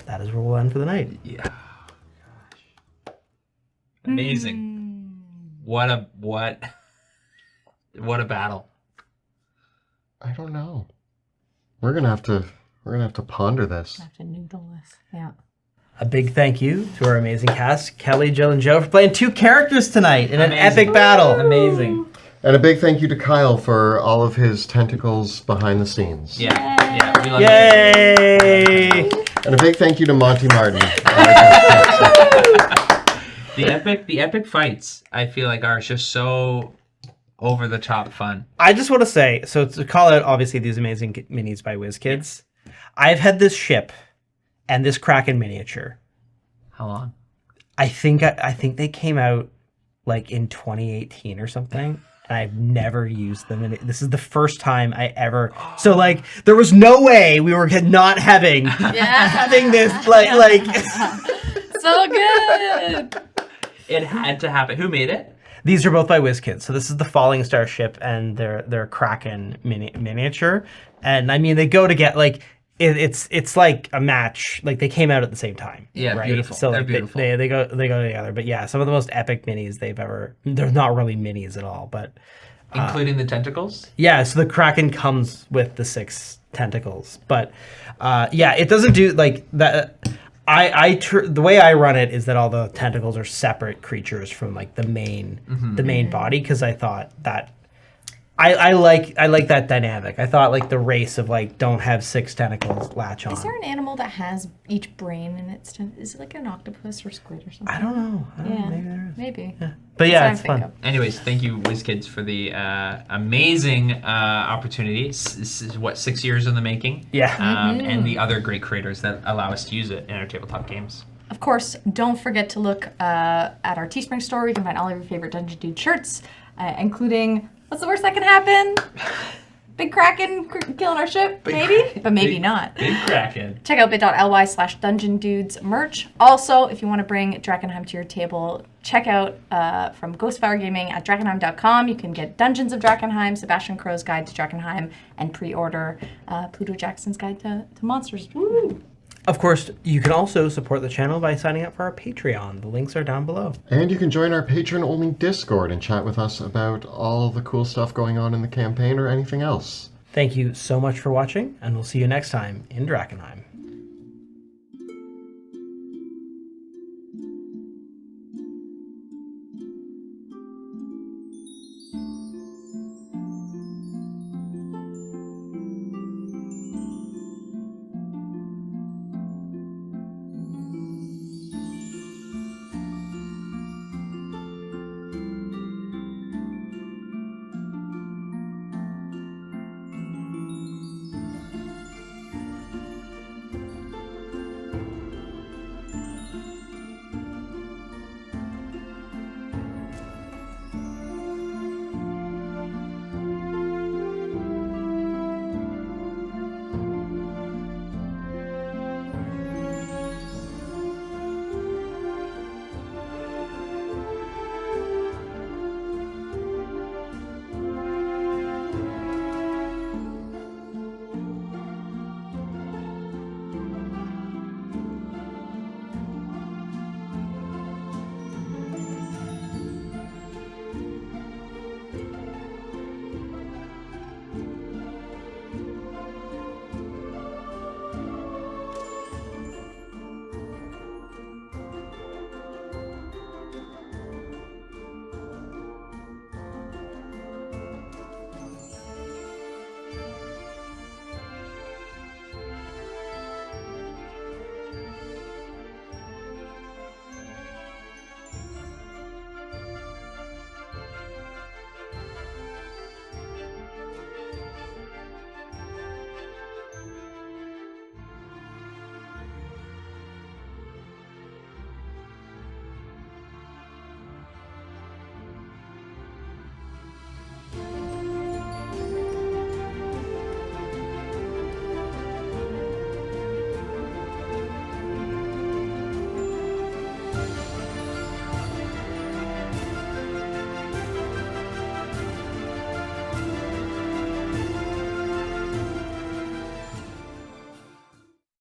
that is where we'll end for the night. Yeah. Amazing. What a battle. I don't know. We're gonna have to ponder this. I have to noodle this. Yeah. A big thank you to our amazing cast, Kelly, Jill, and Joe, for playing 2 characters tonight in an Amazing. epic battle. Amazing. And a big thank you to Kyle for all of his tentacles behind the scenes. Yeah, we love you. Yay! And a big thank you to Monty Martin. The epic fights, I feel like, are just so over the top fun. I just want to say, so to call out obviously these amazing minis by WizKids, I've had this ship and this Kraken miniature. How long? I think they came out like in 2018 or something. And I've never used them. And this is the first time I ever. So like, there was no way we were not having having this like. So good. It had to happen. Who made it? These are both by WizKids. So this is the Falling Star ship and their Kraken miniature. And I mean, they go to get like. It's like a match. Like they came out at the same time. Yeah, right? beautiful. So They're like, beautiful. They go together. But yeah, some of the most epic minis they've ever. They're not really minis at all, but Including the tentacles? Yeah, so the Kraken comes with the 6 tentacles, but it doesn't do like that. The way I run it is that all the tentacles are separate creatures from like the main body, because I thought that I like that dynamic. I thought like the race of like don't have 6 tentacles latch on. Is there an animal that has each brain in its is it like an octopus or squid or something? I don't know. Yeah, Maybe there is. maybe. Yeah. But yeah, it's That's what I fun. think Anyways, thank you, WizKids, for the amazing opportunity. This is, 6 years in the making? Yeah. And the other great creators that allow us to use it in our tabletop games. Of course, don't forget to look at our Teespring store. where You can find all of your favorite Dungeon Dude shirts, including what's the worst that can happen? Big Kraken killing our ship, maybe? But maybe not. Big Kraken. Check out bit.ly/Dungeon Dudes merch. Also, if you want to bring Drakkenheim to your table, check out from Ghostfire Gaming at Drakkenheim.com. You can get Dungeons of Drakkenheim, Sebastian Crow's Guide to Drakkenheim, and pre-order Pluto Jackson's Guide to Monsters. Woo! Of course, you can also support the channel by signing up for our Patreon. The links are down below. And you can join our patron-only Discord and chat with us about all the cool stuff going on in the campaign or anything else. Thank you so much for watching, and we'll see you next time in Drakkenheim.